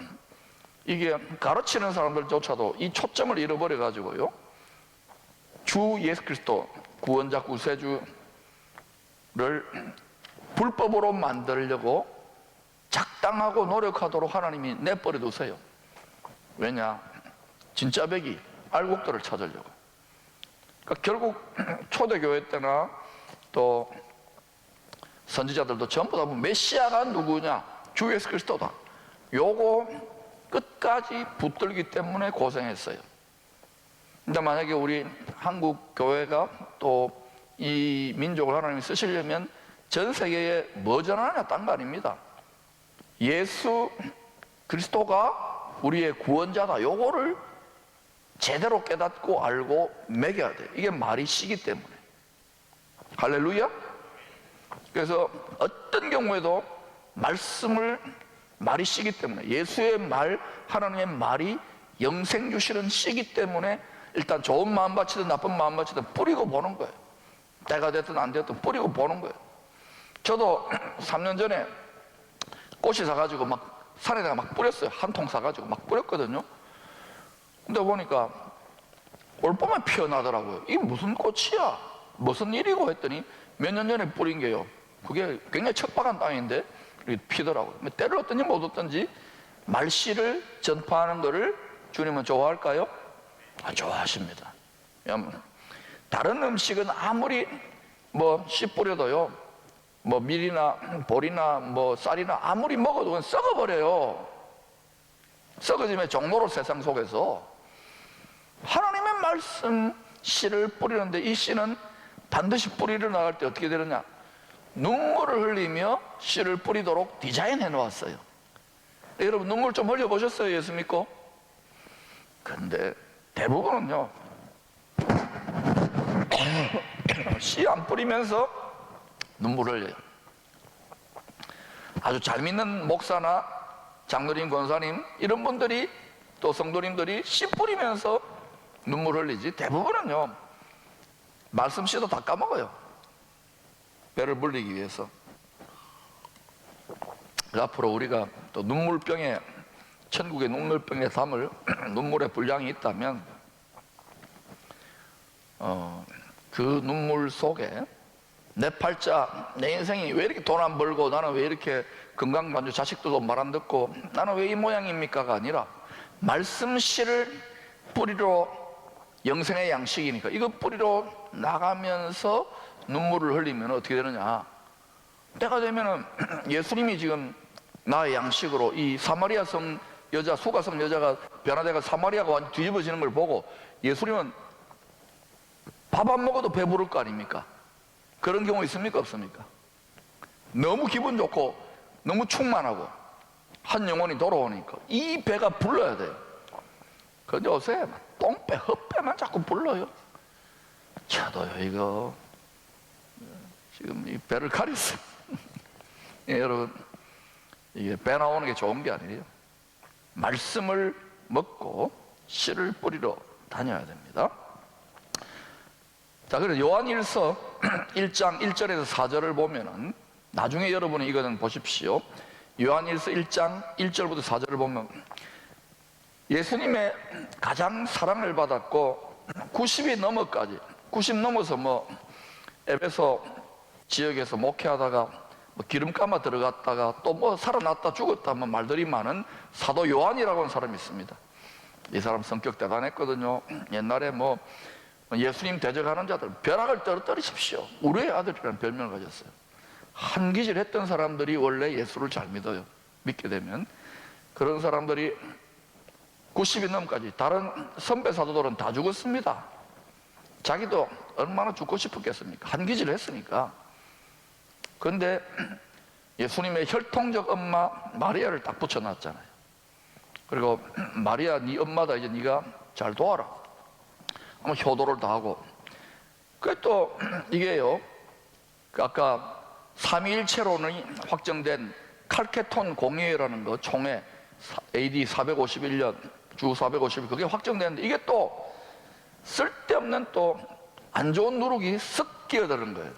이게 가르치는 사람들조차도 이 초점을 잃어버려 가지고요, 주 예수 그리스도 구원자 구세주를 불법으로 만들려고 작당하고 노력하도록 하나님이 내버려 두세요. 왜냐? 진짜 백이 알곡들을 찾으려고. 그러니까 결국 초대교회 때나 또 선지자들도 전부 다 메시아가 누구냐? 주 예수 그리스도다. 요거 끝까지 붙들기 때문에 고생했어요. 근데 만약에 우리 한국 교회가 또 이 민족을 하나님이 쓰시려면 전 세계에 뭐 전하냐? 딴 거 아닙니다. 예수 그리스도가 우리의 구원자다. 요거를 제대로 깨닫고 알고 먹여야 돼요. 이게 말이 씨기 때문에. 할렐루야. 그래서 어떤 경우에도 말이 씨기 때문에, 예수의 말, 하나님의 말이 영생 주시는 씨기 때문에 일단 좋은 마음 가지든 나쁜 마음 가지든 뿌리고 보는 거예요. 때가 됐든 안 됐든 뿌리고 보는 거예요. 저도 3년 전에 꽃이 사가지고 막 산에다가 막 뿌렸어요. 한 통 사가지고 막 뿌렸거든요. 근데 보니까 올 봄에 피어나더라고요. 이게 무슨 꽃이야? 무슨 일이고 했더니 몇 년 전에 뿌린 게요, 그게 굉장히 척박한 땅인데 피더라고요. 때를 얻든지 못 얻든지 말씨를 전파하는 것을 주님은 좋아할까요? 좋아하십니다. 다른 음식은 아무리 씨 뿌려도요, 밀이나 보리나 쌀이나 아무리 먹어도 그건 썩어버려요. 썩어지면 종로로 세상 속에서. 하나님의 말씀 씨를 뿌리는데 이 씨는 반드시 뿌리를 나갈 때 어떻게 되느냐, 눈물을 흘리며 씨를 뿌리도록 디자인해 놓았어요. 여러분 눈물 좀 흘려보셨어요? 예수 믿고? 근데 대부분은요 씨 안 뿌리면서 눈물을 흘려요. 아주 잘 믿는 목사나 장로님, 권사님 이런 분들이, 또 성도님들이 씨 뿌리면서 눈물 흘리지, 대부분은요 말씀 씨도 다 까먹어요. 배를 불리기 위해서. 앞으로 우리가 또 눈물병에, 천국의 눈물병에 담을 눈물의 분량이 있다면 그 눈물 속에 내 팔자, 내 인생이 왜 이렇게 돈 안 벌고, 나는 왜 이렇게 건강만주, 자식도 말 안 듣고, 나는 왜 이 모양입니까가 아니라 말씀 씨를 뿌리로, 영생의 양식이니까 이거 뿌리로 나가면서 눈물을 흘리면 어떻게 되느냐, 때가 되면은 예수님이 지금 나의 양식으로 이 사마리아 성 여자, 수가성 여자가 변화돼가 사마리아가 완전 뒤집어지는 걸 보고 예수님은 밥 안 먹어도 배부를 거 아닙니까? 그런 경우 있습니까? 없습니까? 너무 기분 좋고 너무 충만하고 한 영혼이 돌아오니까 이 배가 불러야 돼요. 근데 요새 똥배, 헛배만 자꾸 불러요. 저도요, 이거 지금 이 배를 가렸어요. 예, 여러분, 이게 배 나오는 게 좋은 게 아니에요. 말씀을 먹고 씨를 뿌리러 다녀야 됩니다. 자, 그래서 요한일서 1장 1절에서 4절을 보면은, 나중에 여러분이 이거는 보십시오. 요한일서 1장 1절부터 4절을 보면 예수님의 가장 사랑을 받았고 90이 넘어까지, 90 넘어서 에베소 지역에서 목회하다가 기름 감아 들어갔다가 또 살아났다 죽었다 말들이 많은 사도 요한이라고 하는 사람이 있습니다. 이 사람 성격 대단했거든요. 옛날에 예수님 대적하는 자들 벼락을 떨어뜨리십시오, 우리의 아들이라는 별명을 가졌어요. 한기질 했던 사람들이 원래 예수를 잘 믿어요. 믿게 되면. 그런 사람들이 90이 넘까지, 다른 선배 사도들은 다 죽었습니다. 자기도 얼마나 죽고 싶었겠습니까? 한기질을 했으니까. 그런데 예수님의 혈통적 엄마 마리아를 딱 붙여놨잖아요. 그리고 마리아, 네 엄마다, 이제 네가 잘 도와라. 아마 효도를 다 하고. 그 또 이게요, 아까 삼위일체론이 확정된 칼케톤 공예라는 거, 총회 AD 451년 주 450일 그게 확정됐는데, 이게 또 쓸데없는 또 안 좋은 누룩이 쓱 끼어드는 거예요.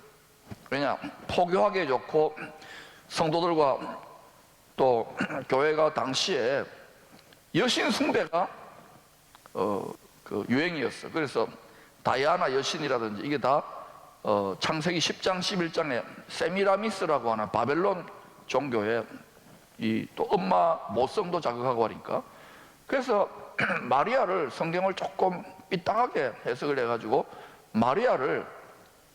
왜냐, 포교하기에 좋고 성도들과 또 교회가 당시에 여신 숭배가 그 유행이었어. 그래서 다이아나 여신이라든지 이게 다 창세기 10장 11장에 세미라미스라고 하는 바벨론 종교에 이 또 엄마 모성도 자극하고 하니까, 그래서 마리아를, 성경을 조금 삐딱하게 해석을 해가지고 마리아를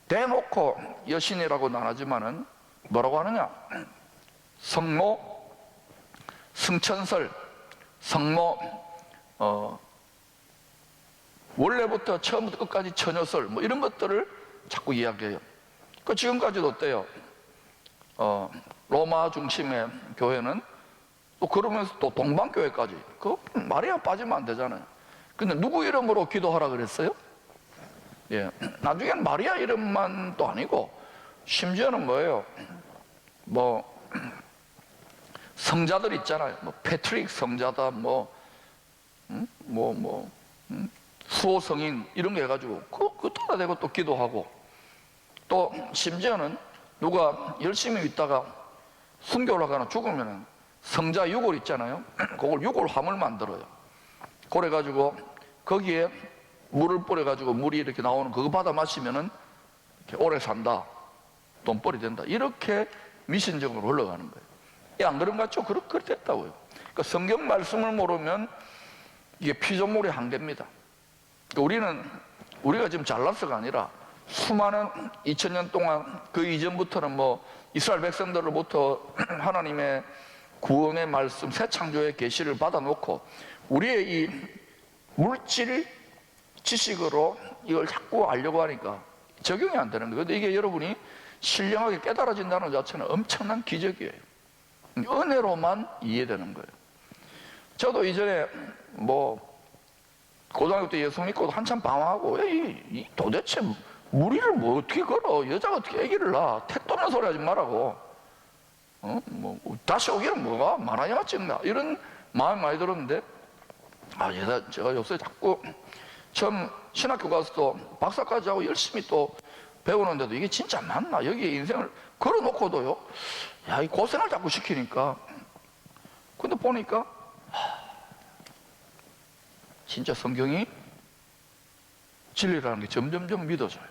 대놓고 여신이라고는 안 하지만은 뭐라고 하느냐, 성모, 승천설, 성모, 원래부터 처음부터 끝까지 처녀설 이런 것들을 자꾸 이야기해요. 그 지금까지도 어때요? 로마 중심의 교회는 또 그러면서 또 동방교회까지, 그 마리아 빠지면 안 되잖아요. 근데 누구 이름으로 기도하라 그랬어요? 예. 나중에는 마리아 이름만 또 아니고 심지어는 뭐예요? 뭐 성자들 있잖아요. 뭐 패트릭 성자다, 수호 성인 이런 거 해가지고 그 따라 대고 또 기도하고, 또 심지어는 누가 열심히 있다가 순교를 하거나 죽으면 성자 유골 있잖아요. 그걸 유골함을 만들어요. 그래가지고 거기에 물을 뿌려가지고 물이 이렇게 나오는 그거 받아 마시면은 이렇게 오래 산다, 돈벌이 된다, 이렇게 미신적으로 흘러가는 거예요. 안 그런 것 같죠? 그렇게 됐다고요. 그러니까 성경 말씀을 모르면 이게 피조물의 한계입니다. 그러니까 우리가 지금 잘나서가 아니라 수많은 2000년 동안 그 이전부터는 뭐 이스라엘 백성들로부터 하나님의 구원의 말씀, 새 창조의 계시를 받아놓고 우리의 이 물질 지식으로 이걸 자꾸 알려고 하니까 적용이 안 되는 거예요. 근데 이게 여러분이 신령하게 깨달아진다는 자체는 엄청난 기적이에요. 은혜로만 이해되는 거예요. 저도 이전에 뭐 고등학교 때 예수 믿고 한참 방황하고, 도대체 무리를 뭐 어떻게 걸어? 여자가 어떻게 아기를 낳아? 택도 없는 소리 하지 말라고. 다시 오기는 뭐가 만화영화 찍나? 이런 마음이 많이 들었는데, 제가 요새 자꾸 처음 신학교 가서 또 박사까지 하고 열심히 또 배우는데도 이게 진짜 맞나? 여기에 인생을 걸어놓고도요, 이 고생을 자꾸 시키니까. 근데 보니까, 진짜 성경이 진리라는 게 점점점 믿어져요.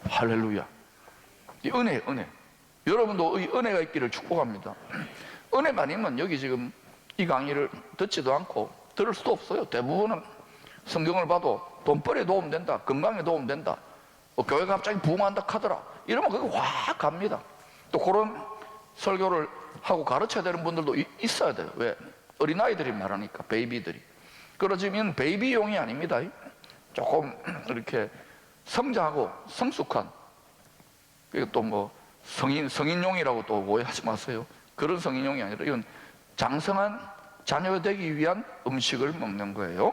할렐루야. 이 은혜예요, 은혜. 여러분도 이 은혜가 있기를 축복합니다. 은혜가 아니면 여기 지금 이 강의를 듣지도 않고 들을 수도 없어요. 대부분은 성경을 봐도 돈벌이에 도움된다, 건강에 도움된다, 교회가 갑자기 부흥한다 하더라, 이러면 그게 확 갑니다. 또 그런 설교를 하고 가르쳐야 되는 분들도 있어야 돼요. 왜? 어린아이들이 말하니까, 베이비들이. 그러지면 베이비용이 아닙니다. 조금 이렇게 성장하고 성숙한, 그리고 또 뭐 성인용이라고 또 오해하지 마세요. 그런 성인용이 아니라 이건 장성한 자녀가 되기 위한 음식을 먹는 거예요.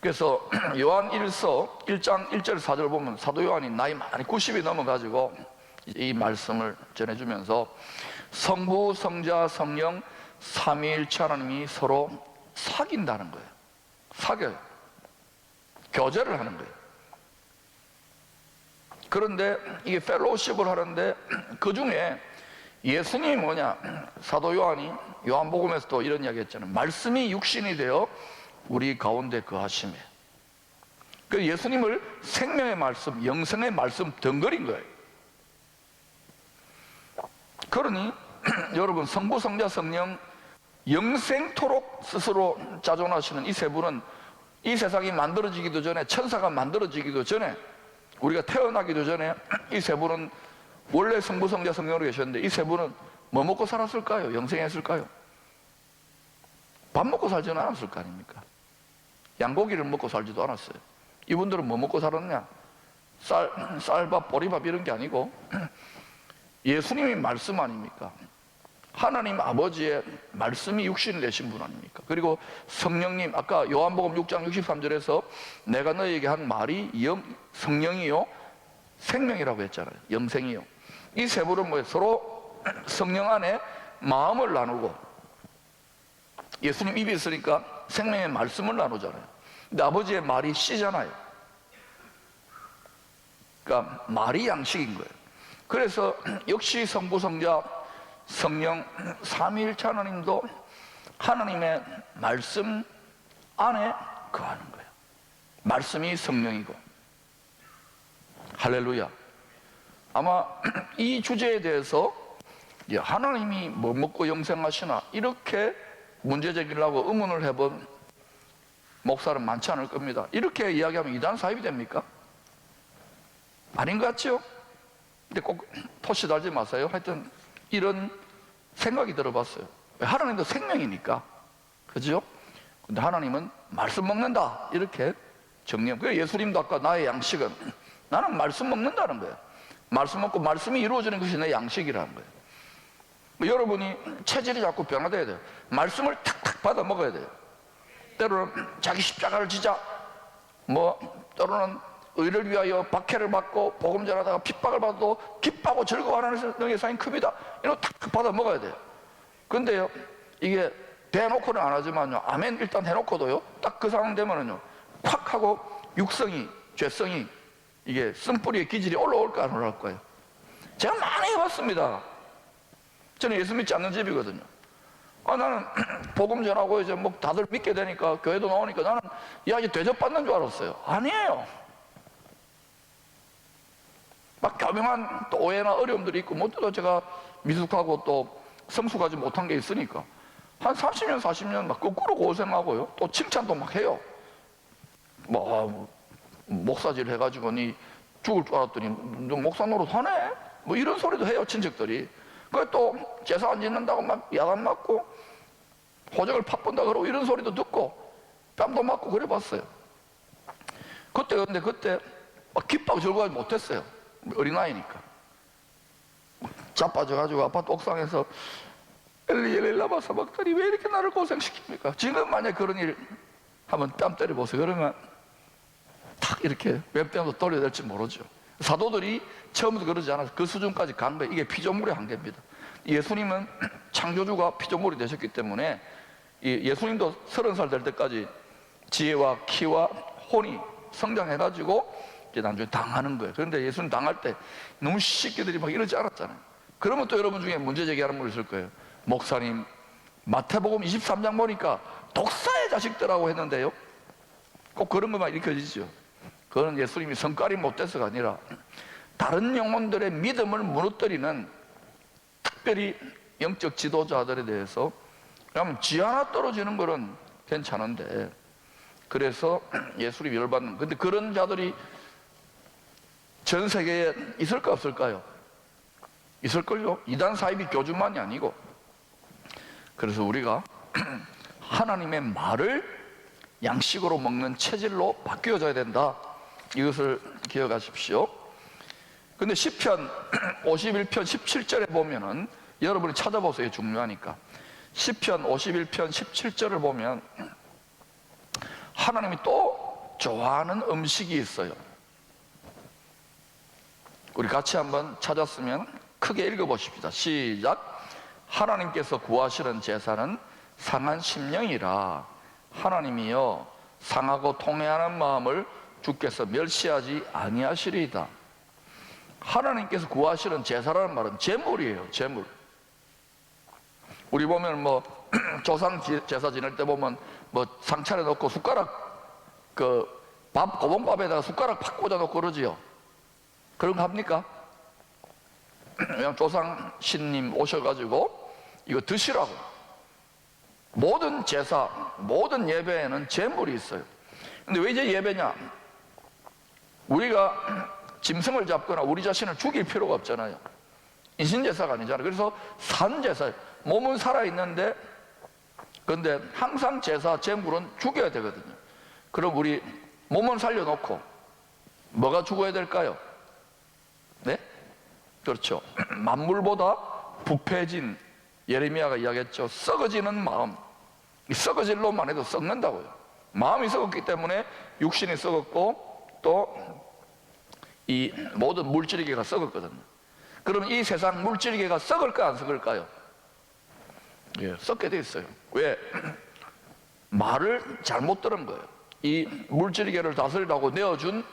그래서 요한 1서 1장 1절 4절 보면 사도 요한이 나이 많이 90이 넘어가지고 이 말씀을 전해주면서 성부, 성자, 성령 삼위일체 하나님이 서로 사귄다는 거예요. 사겨요. 교제를 하는 거예요. 그런데 이게 펠로우십을 하는데 그 중에 예수님이 뭐냐? 사도 요한이 요한복음에서도 이런 이야기 했잖아요. 말씀이 육신이 되어 우리 가운데 거하시매. 그 예수님을 생명의 말씀, 영생의 말씀 덩거린 거예요. 그러니 여러분, 성부, 성자, 성령 영생토록 스스로 자존하시는 이 세 분은 이 세상이 만들어지기도 전에, 천사가 만들어지기도 전에, 우리가 태어나기도 전에 이 세 분은 원래 성부, 성자, 성령으로 계셨는데 이 세 분은 뭐 먹고 살았을까요? 영생했을까요? 밥 먹고 살지는 않았을 거 아닙니까? 양고기를 먹고 살지도 않았어요. 이분들은 뭐 먹고 살았냐? 쌀밥, 보리밥 이런 게 아니고 예수님이 말씀 아닙니까? 하나님 아버지의 말씀이 육신을 내신 분 아닙니까? 그리고 성령님, 아까 요한복음 6장 63절에서 내가 너에게 한 말이 성령이요 생명이라고 했잖아요. 영생이요. 이 세 분은 뭐예요? 서로 성령 안에 마음을 나누고, 예수님 입이 있으니까 생명의 말씀을 나누잖아요. 근데 아버지의 말이 씨잖아요. 그러니까 말이 양식인 거예요. 그래서 역시 성부, 성자, 성령 삼위일체 하나님도 하나님의 말씀 안에 거하는 거예요. 말씀이 성령이고. 할렐루야. 아마 이 주제에 대해서 하나님이 뭐 먹고 영생하시나 이렇게 문제 제기를 하고 의문을 해본 목사는 많지 않을 겁니다. 이렇게 이야기하면 이단 사입이 됩니까? 아닌 것 같죠? 근데 꼭 토시 달지 마세요. 하여튼 이런 생각이 들어봤어요. 하나님도 생명이니까, 그죠? 근데 하나님은 말씀 먹는다 이렇게 정리하면, 그래서 예수님도 아까 나의 양식은, 나는 말씀 먹는다는 거예요. 말씀 먹고 말씀이 이루어지는 것이 내 양식이라는 거예요. 여러분이 체질이 자꾸 변화돼야 돼요. 말씀을 탁탁 받아 먹어야 돼요. 때로는 자기 십자가를 지자, 때로는 의를 위하여 박해를 받고 복음 전하다가 핍박을 받아도 기뻐하고 즐거워하는 능력의 상이 큽니다. 이거 탁 받아 먹어야 돼요. 근데요, 이게 대놓고는 안 하지만요, 아멘 일단 해놓고도요, 딱 그 상황 되면은요, 콱 하고 육성이, 죄성이, 이게 쓴뿌리의 기질이 올라올까 안 올라올 거예요. 제가 많이 해봤습니다. 저는 예수 믿지 않는 집이거든요. 나는 복음 전하고 이제 뭐 다들 믿게 되니까, 교회도 나오니까 나는 야, 이제 대접받는 줄 알았어요. 아니에요. 막 교명한 또 오해나 어려움들이 있고, 뭐 또 제가 미숙하고 또 성숙하지 못한 게 있으니까 한 30년 40년 막 거꾸로 고생하고요, 또 칭찬도 막 해요. 뭐 목사질 해가지고 니 죽을 줄 알았더니 너 목사 노릇 하네? 뭐 이런 소리도 해요, 친척들이. 그래 또 제사 안 짓는다고 막 야단 맞고 호적을 팍본다 그러고 이런 소리도 듣고 뺨도 맞고 그래 봤어요. 근데 그때 막 기뻐하고 즐거워하지 못했어요. 어린아이니까. 자빠져가지고 아파트 옥상에서 엘리 라마 사박다니 왜 이렇게 나를 고생시킵니까? 지금 만약에 그런 일 한번 뺨 때려보세요. 그러면 탁 이렇게 웹대도 돌려야 될지 모르죠. 사도들이 처음부터 그러지 않아서 그 수준까지 간 거예요. 이게 피조물의 한계입니다. 예수님은 창조주가 피조물이 되셨기 때문에 예수님도 30살 될 때까지 지혜와 키와 혼이 성장해가지고 이제 나중에 당하는 거예요. 그런데 예수님 당할 때 너무 시끼들이 막 이러지 않았잖아요. 그러면 또 여러분 중에 문제 제기하는 분이 있을 거예요. 목사님, 마태복음 23장 보니까 독사의 자식들하고 했는데요, 꼭 그런 것만 일으켜지죠. 그거는 예수님이 성깔이 못돼서가 아니라 다른 영혼들의 믿음을 무너뜨리는, 특별히 영적 지도자들에 대해서 그러면 지 하나 떨어지는 거는 괜찮은데, 그래서 예수님이 열받는. 근데 그런 자들이 전 세계에 있을까 없을까요? 있을걸요. 이단 사이비 교주만이 아니고. 그래서 우리가 하나님의 말을 양식으로 먹는 체질로 바뀌어져야 된다, 이것을 기억하십시오. 근데 시편 51편 17절에 보면은, 여러분이 찾아보세요. 중요하니까. 시편 51편 17절을 보면 하나님이 또 좋아하는 음식이 있어요. 우리 같이 한번 찾았으면 크게 읽어보십시다. 시작. 하나님께서 구하시는 제사는 상한 심령이라. 하나님이여 상하고 통회하는 마음을 주께서 멸시하지 아니하시리이다. 하나님께서 구하시는 제사라는 말은 제물이에요. 제물. 우리 보면 뭐 조상 제사 지낼 때 보면 뭐 상차려 놓고 숟가락, 그 밥 고봉밥에다가 숟가락 팍 꽂아 놓고 그러지요. 그런 거 합니까? 그냥 조상 신님 오셔가지고 이거 드시라고. 모든 제사, 모든 예배에는 제물이 있어요. 근데 왜 이제 예배냐? 우리가 짐승을 잡거나 우리 자신을 죽일 필요가 없잖아요. 인신제사가 아니잖아요. 그래서 산제사, 몸은 살아있는데, 그런데 항상 제사, 제물은 죽여야 되거든요. 그럼 우리 몸은 살려놓고 뭐가 죽어야 될까요? 네? 그렇죠. 만물보다 부패진, 예레미야가 이야기했죠. 썩어지는 마음. 이 썩어질 놈만 해도 썩는다고요. 마음이 썩었기 때문에 육신이 썩었고 또 이 모든 물질계가 썩었거든요. 그러면 이 세상 물질계가 썩을까 안 썩을까요? 예, 썩게 돼 있어요. 왜? 말을 잘못 들은 거예요. 이 물질계를 다스리라고 내어준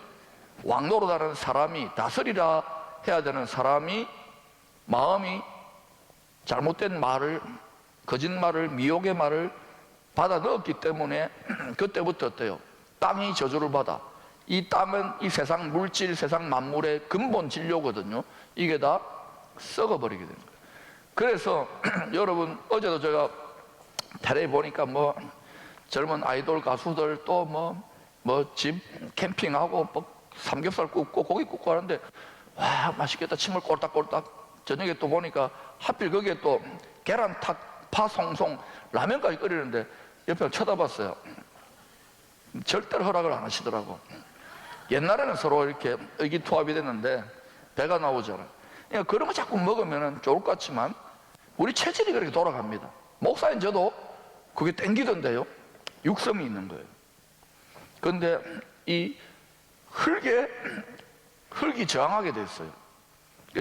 왕노릇하는 사람이, 다스리라 해야 되는 사람이 마음이 잘못된 말을, 거짓말을, 미혹의 말을 받아 넣었기 때문에 그때부터 어때요? 땅이 저주를 받아. 이 땅은 이 세상 물질, 세상 만물의 근본 진료거든요. 이게 다 썩어버리게 되는 거예요. 그래서 여러분, 어제도 제가 텔레비 보니까 뭐 젊은 아이돌 가수들 또 뭐 집 캠핑하고 뭐 삼겹살 굽고 고기 굽고 하는데, 와 맛있겠다, 침을 꼴딱꼴딱. 저녁에 또 보니까 하필 거기에 또 계란탁, 파 송송, 라면까지 끓이는데 옆에 쳐다봤어요. 절대로 허락을 안 하시더라고. 옛날에는 서로 이렇게 의기투합이 됐는데 배가 나오잖아. 그러니까 그런 거 자꾸 먹으면 좋을 것 같지만 우리 체질이 그렇게 돌아갑니다. 목사인 저도 그게 땡기던데요. 육성이 있는 거예요. 그런데 이 흙이 저항하게 됐어요.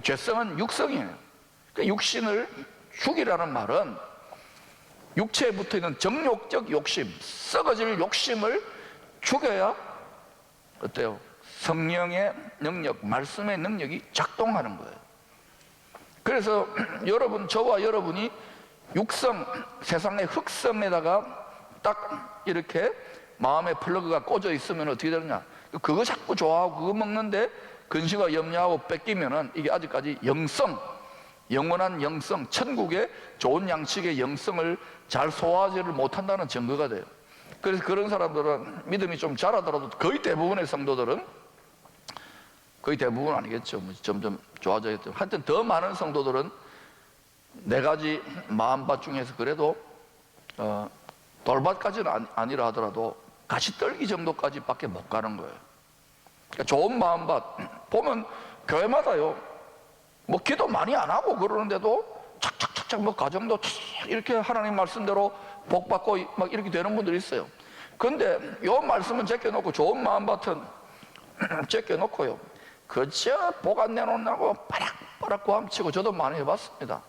죄성은 육성이에요. 육신을 죽이라는 말은 육체에 붙어있는 정욕적 욕심, 썩어질 욕심을 죽여야 어때요? 성령의 능력, 말씀의 능력이 작동하는 거예요. 그래서 여러분, 저와 여러분이 육성, 세상의 흑성에다가 딱 이렇게 마음의 플러그가 꽂아 있으면 어떻게 되느냐? 그거 자꾸 좋아하고 그거 먹는데 근심과 염려하고 뺏기면은 이게 아직까지 영성, 영원한 영성, 천국의 좋은 양식의 영성을 잘 소화하지를 못한다는 증거가 돼요. 그래서 그런 사람들은 믿음이 좀 자라더라도 거의 대부분의 성도들은, 거의 대부분 아니겠죠. 점점 좋아져야겠죠. 하여튼 더 많은 성도들은 네 가지 마음밭 중에서 그래도 돌밭까지는 아니라 하더라도 가시떨기 정도까지밖에 못 가는 거예요. 그러니까 좋은 마음밭 보면 교회마다요, 뭐 기도 많이 안 하고 그러는데도 착착착착 뭐 가정도 이렇게 하나님 말씀대로 복 받고 막 이렇게 되는 분들이 있어요. 근데 요 말씀은 제껴놓고 좋은 마음밭은 제껴놓고요, 그저 복 안 내놓는다고 바락바락 고함치고 저도 많이 해봤습니다.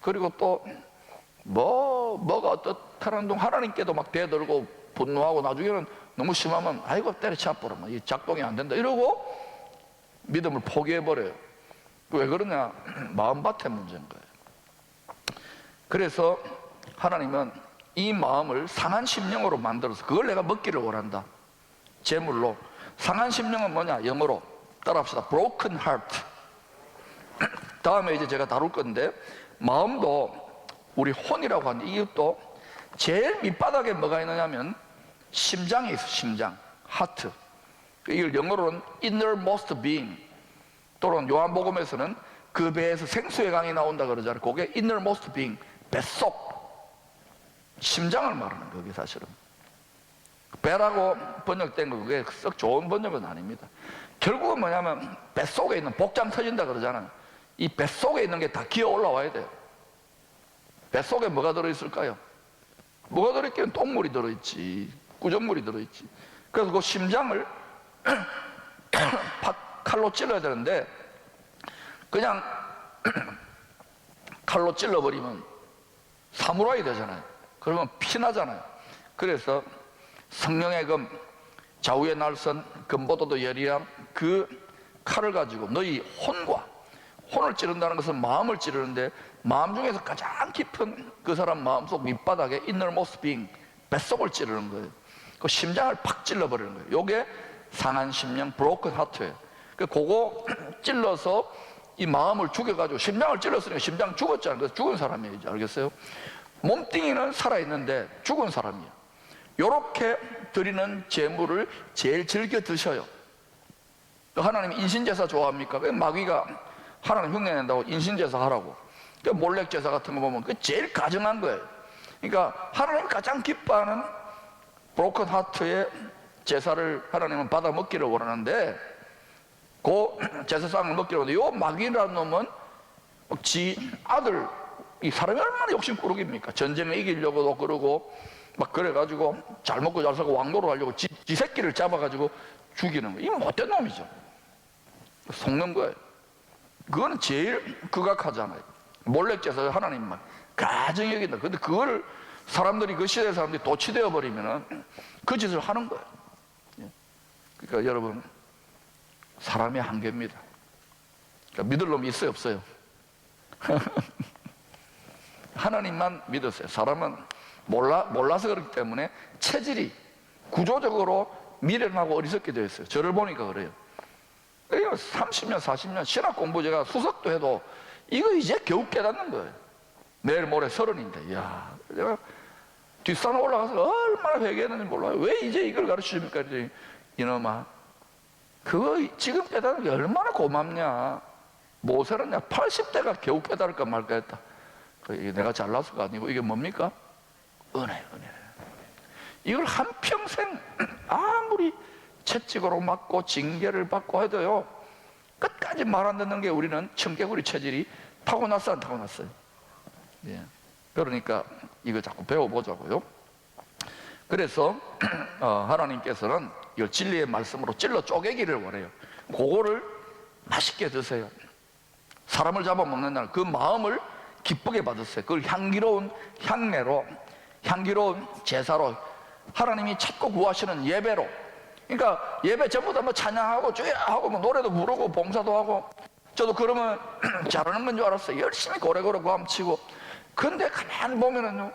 그리고 또 뭐가 어떻다는 둥 하나님께도 막 대들고 분노하고 나중에는 너무 심하면 아이고 때려치워버려, 이 작동이 안 된다 이러고 믿음을 포기해버려요. 왜 그러냐? 마음밭의 문제인 거예요. 그래서 하나님은 이 마음을 상한 심령으로 만들어서 그걸 내가 먹기를 원한다. 제물로. 상한 심령은 뭐냐? 영어로 따라합시다. broken heart. 다음에 이제 제가 다룰 건데, 마음도 우리 혼이라고 하는데 이것도 제일 밑바닥에 뭐가 있느냐면 심장에 있어. 심장, 하트. 이걸 영어로는 innermost being, 또는 요한복음에서는 그 배에서 생수의 강이 나온다 그러잖아요. 그게 innermost being, 뱃속, 심장을 말하는 거예요. 그게 사실은 배라고 번역된 거 그게 썩 좋은 번역은 아닙니다. 결국은 뭐냐면 뱃속에 있는, 복장 터진다 그러잖아요. 이 뱃속에 있는 게 다 기어 올라와야 돼요. 뱃속에 뭐가 들어있을까요? 뭐가 들어있기는 똥물이 들어있지, 구정물이 들어있지. 그래서 그 심장을 칼로 찔러야 되는데 그냥 칼로 찔러버리면 사무라이 되잖아요. 그러면 피나잖아요. 그래서 성령의 금, 좌우의 날선, 금보도도 예리함, 그 칼을 가지고 너희 혼을 찌른다는 것은 마음을 찌르는데, 마음 중에서 가장 깊은 그 사람 마음속 밑바닥에 innermost being, 뱃속을 찌르는 거예요. 그 심장을 팍 찔러버리는 거예요. 요게 상한 심령, broken heart예요. 그거 찔러서 이 마음을 죽여가지고, 심장을 찔렀으니까 심장 죽었잖아요. 그래서 죽은 사람이에요. 알겠어요? 몸뚱이는 살아있는데 죽은 사람이에요. 요렇게 드리는 제물을 제일 즐겨 드셔요. 하나님 인신제사 좋아합니까? 마귀가 하나님 흉내낸다고 인신제사 하라고. 몰렉제사 같은 거 보면 그 제일 가증한 거예요. 그러니까 하나님 가장 기뻐하는 브로큰 하트의 제사를 하나님은 받아 먹기를 원하는데, 그 제사상을 먹기를 원하는데, 요 마귀라는 놈은 지 아들, 이 사람이 얼마나 욕심꾸러기입니까? 전쟁에 이기려고도 그러고 막 그래가지고 잘 먹고 잘 살고 왕노로 하려고 지 새끼를 잡아가지고 죽이는 거예요. 이 못된 놈이죠. 속는 거예요. 그거는 제일 극악하잖아요. 몰렉제사 하나님만 가증히 여긴다. 근데 그걸 사람들이, 그 시대 사람들이 도취되어 버리면은 그 짓을 하는 거예요. 그러니까 여러분, 사람의 한계입니다. 그러니까 믿을 놈이 있어요, 없어요? 하나님만 믿으세요. 사람은 몰라서 그렇기 때문에 체질이 구조적으로 미련하고 어리석게 되어 있어요. 저를 보니까 그래요. 30년, 40년 신학 공부 제가 수석도 해도 이거 이제 겨우 깨닫는 거예요. 내일 모레 30인데, 이야, 내가 뒷산 올라가서 얼마나 회개했는지 몰라요. 왜 이제 이걸 가르쳐 줍니까? 이놈아, 그거 지금 깨닫는 게 얼마나 고맙냐. 모세는 80대가 겨우 깨달을까 말까 했다. 내가 잘나서가 아니고 이게 뭡니까? 은혜. 이걸 한평생 아무리 채찍으로 맞고 징계를 받고 해도요, 끝까지 말 안 듣는 게 우리는 청개구리 체질이 타고났어, 안 타고났어요? 예. 그러니까 이거 자꾸 배워보자고요. 그래서 하나님께서는 이걸 진리의 말씀으로 찔러 쪼개기를 원해요. 그거를 맛있게 드세요. 사람을 잡아먹는다는 그 마음을 기쁘게 받으세요. 그걸 향기로운 향내로, 향기로운 제사로, 하나님이 찾고 구하시는 예배로. 그러니까 예배 전부 다 뭐 찬양하고 주야하고 뭐 노래도 부르고 봉사도 하고, 저도 그러면 잘하는 건 줄 알았어요. 열심히 고래고래 구함치고. 근데 가만히 보면은요,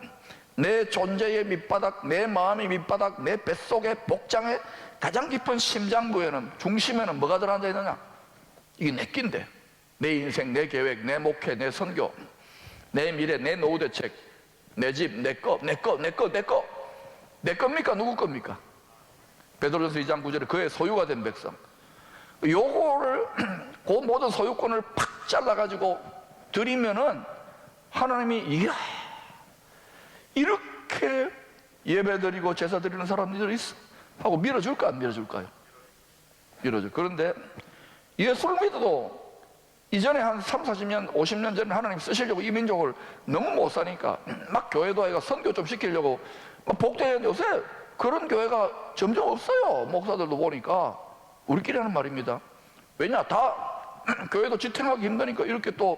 내 존재의 밑바닥, 내 마음의 밑바닥, 내 뱃속의 복장의 가장 깊은 심장부에는, 중심에는 뭐가 들어앉아 있느냐? 이게 내 끼인데, 내 인생, 내 계획, 내 목회, 내 선교, 내 미래, 내 노후 대책, 내 집, 내 거, 내 거, 내 거, 내 거. 내 겁니까? 누구 겁니까? 베드로전서 2장 9절에 그의 소유가 된 백성. 요거를 그 모든 소유권을 팍 잘라가지고 드리면은 하나님이 이야, 이렇게 예배드리고 제사 드리는 사람들이 있어 하고 밀어줄까 안 밀어줄까요? 밀어줄. 그런데 예수를 믿어도 이전에 한 3, 40년, 50년 전에 하나님 쓰시려고 이 민족을 너무 못 사니까 막 교회도 아이가 선교 좀 시키려고 막 복되는데 요새 그런 교회가 점점 없어요. 목사들도 보니까. 우리끼리 하는 말입니다. 왜냐? 다 교회도 지탱하기 힘드니까, 이렇게 또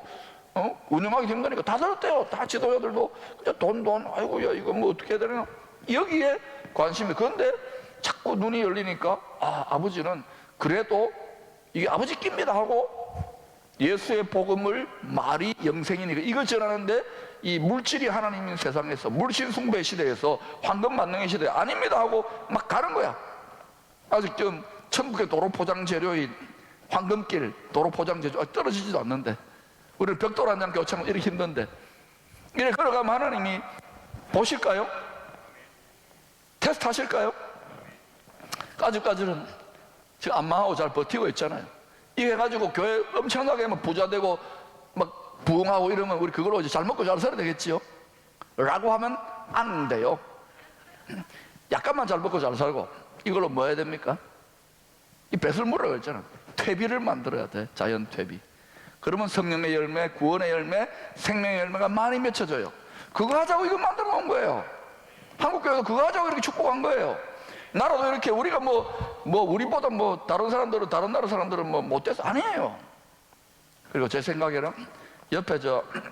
운영하기 힘드니까 다들 어때요? 다 지도자들도 그냥 돈, 아이고 야 이거 뭐 어떻게 해야 되나, 여기에 관심이. 그런데 자꾸 눈이 열리니까 아버지는 그래도 이게 아버지 깁니다 하고 예수의 복음을, 말이 영생이니까 이걸 전하는데, 이 물질이 하나님인 세상에서, 물신 숭배 시대에서, 황금 만능의 시대에 아닙니다 하고 막 가는 거야. 아직 좀 천국의 도로 포장 재료인 황금길 도로 포장 재료 떨어지지도 않는데, 우리는 벽돌 한 장 교체하면 이렇게 힘든데, 이렇게 걸어가면 하나님이 보실까요? 테스트 하실까요? 아직까지는 지금 안마하고 잘 버티고 있잖아요. 이거 해가지고 교회 엄청나게 하면 부자 되고 막 부흥하고 이러면 우리 그걸로 이제 잘 먹고 잘 살아야 되겠지요? 라고 하면 안 돼요. 약간만 잘 먹고 잘 살고 이걸로 뭐 해야 됩니까? 이 뱃을 물으라고 했잖아. 퇴비를 만들어야 돼. 자연 퇴비. 그러면 성령의 열매, 구원의 열매, 생명의 열매가 많이 맺혀져요. 그거 하자고 이거 만들어 놓은 거예요. 한국교회도 그거 하자고 이렇게 축복한 거예요. 나라도 이렇게 우리가 우리보다 다른 사람들은, 다른 나라 사람들은 못돼서 아니에요. 그리고 제 생각에는 옆에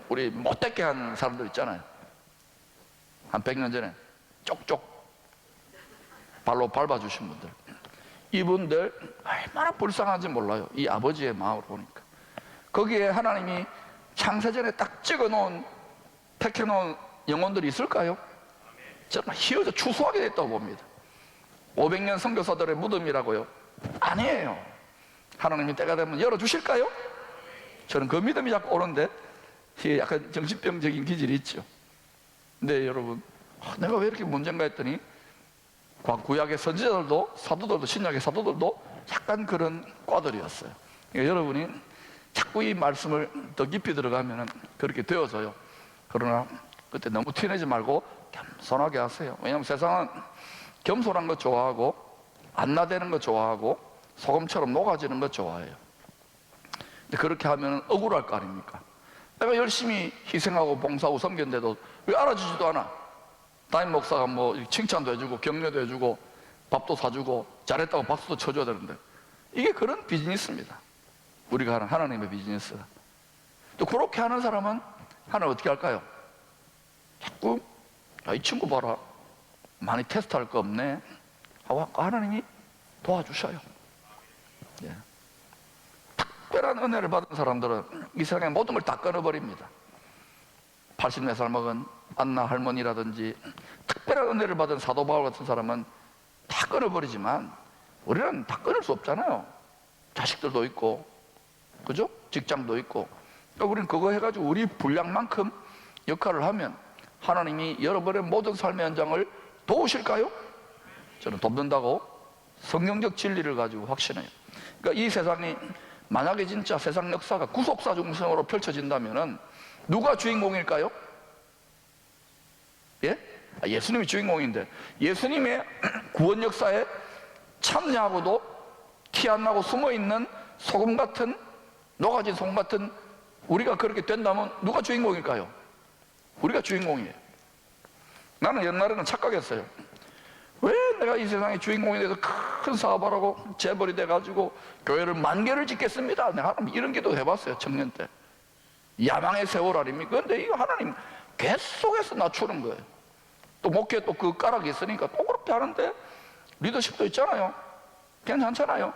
우리 못되게 한 사람들 있잖아요. 한 100년 전에 쪽쪽 발로 밟아주신 분들, 이분들 얼마나 불쌍한지 몰라요. 이 아버지의 마음을 보니까. 거기에 하나님이 창세전에 딱 찍어놓은, 택해놓은 영혼들이 있을까요? 저는 희어져 추수하게 됐다고 봅니다. 500년 선교사들의 무덤이라고요? 아니에요. 하나님이 때가 되면 열어주실까요? 저는 그 믿음이 자꾸 오는데, 약간 정신병적인 기질이 있죠. 근데 여러분, 내가 왜 이렇게 문제인가 했더니 구약의 선지자들도, 사도들도, 신약의 사도들도 약간 그런 과들이었어요. 그러니까 여러분이 자꾸 이 말씀을 더 깊이 들어가면 그렇게 되어져요. 그러나 그때 너무 티내지 말고 겸손하게 하세요. 왜냐하면 세상은 겸손한 거 좋아하고, 안 나대는 거 좋아하고, 소금처럼 녹아지는 거 좋아해요. 근데 그렇게 하면 억울할 거 아닙니까? 내가 열심히 희생하고 봉사하고 섬겼는데도 왜 알아주지도 않아? 담임 목사가 칭찬도 해주고 격려도 해주고 밥도 사주고 잘했다고 박수도 쳐줘야 되는데, 이게 그런 비즈니스입니다. 우리가 하는 하나님의 비즈니스가. 또 그렇게 하는 사람은 하나님 어떻게 할까요? 자꾸 이 친구 봐라, 많이 테스트할 거 없네 하고 하나님이 도와주셔요. 예. 특별한 은혜를 받은 사람들은 이 세상의 모든 걸 다 끊어버립니다. 84살 먹은 안나 할머니라든지, 특별한 은혜를 받은 사도 바울 같은 사람은 다 끊어버리지만 우리는 다 끊을 수 없잖아요. 자식들도 있고, 그죠? 직장도 있고. 그러니까 우리는 그거 해가지고 우리 분량만큼 역할을 하면 하나님이 여러분의 모든 삶의 현장을 도우실까요? 저는 돕는다고 성경적 진리를 가지고 확신해요. 그러니까 이 세상이 만약에 진짜 세상 역사가 구속사 중심으로 펼쳐진다면은 누가 주인공일까요? 예? 예수님이 주인공인데, 예수님의 구원 역사에 참여하고도 티 안 나고 숨어있는 소금 같은, 녹아진 소금 같은 우리가 그렇게 된다면 누가 주인공일까요? 우리가 주인공이에요. 나는 옛날에는 착각했어요. 왜 내가 이 세상의 주인공이 돼서 큰 사업을 하고 재벌이 돼가지고 교회를 10,000개를 짓겠습니다. 내가 하나님 이런 기도 해봤어요. 청년 때. 야망의 세월 아닙니까? 근데 이거 하나님 계속해서 낮추는 거예요. 또 목회 또 그 까락이 있으니까 또 그렇게 하는데 리더십도 있잖아요. 괜찮잖아요.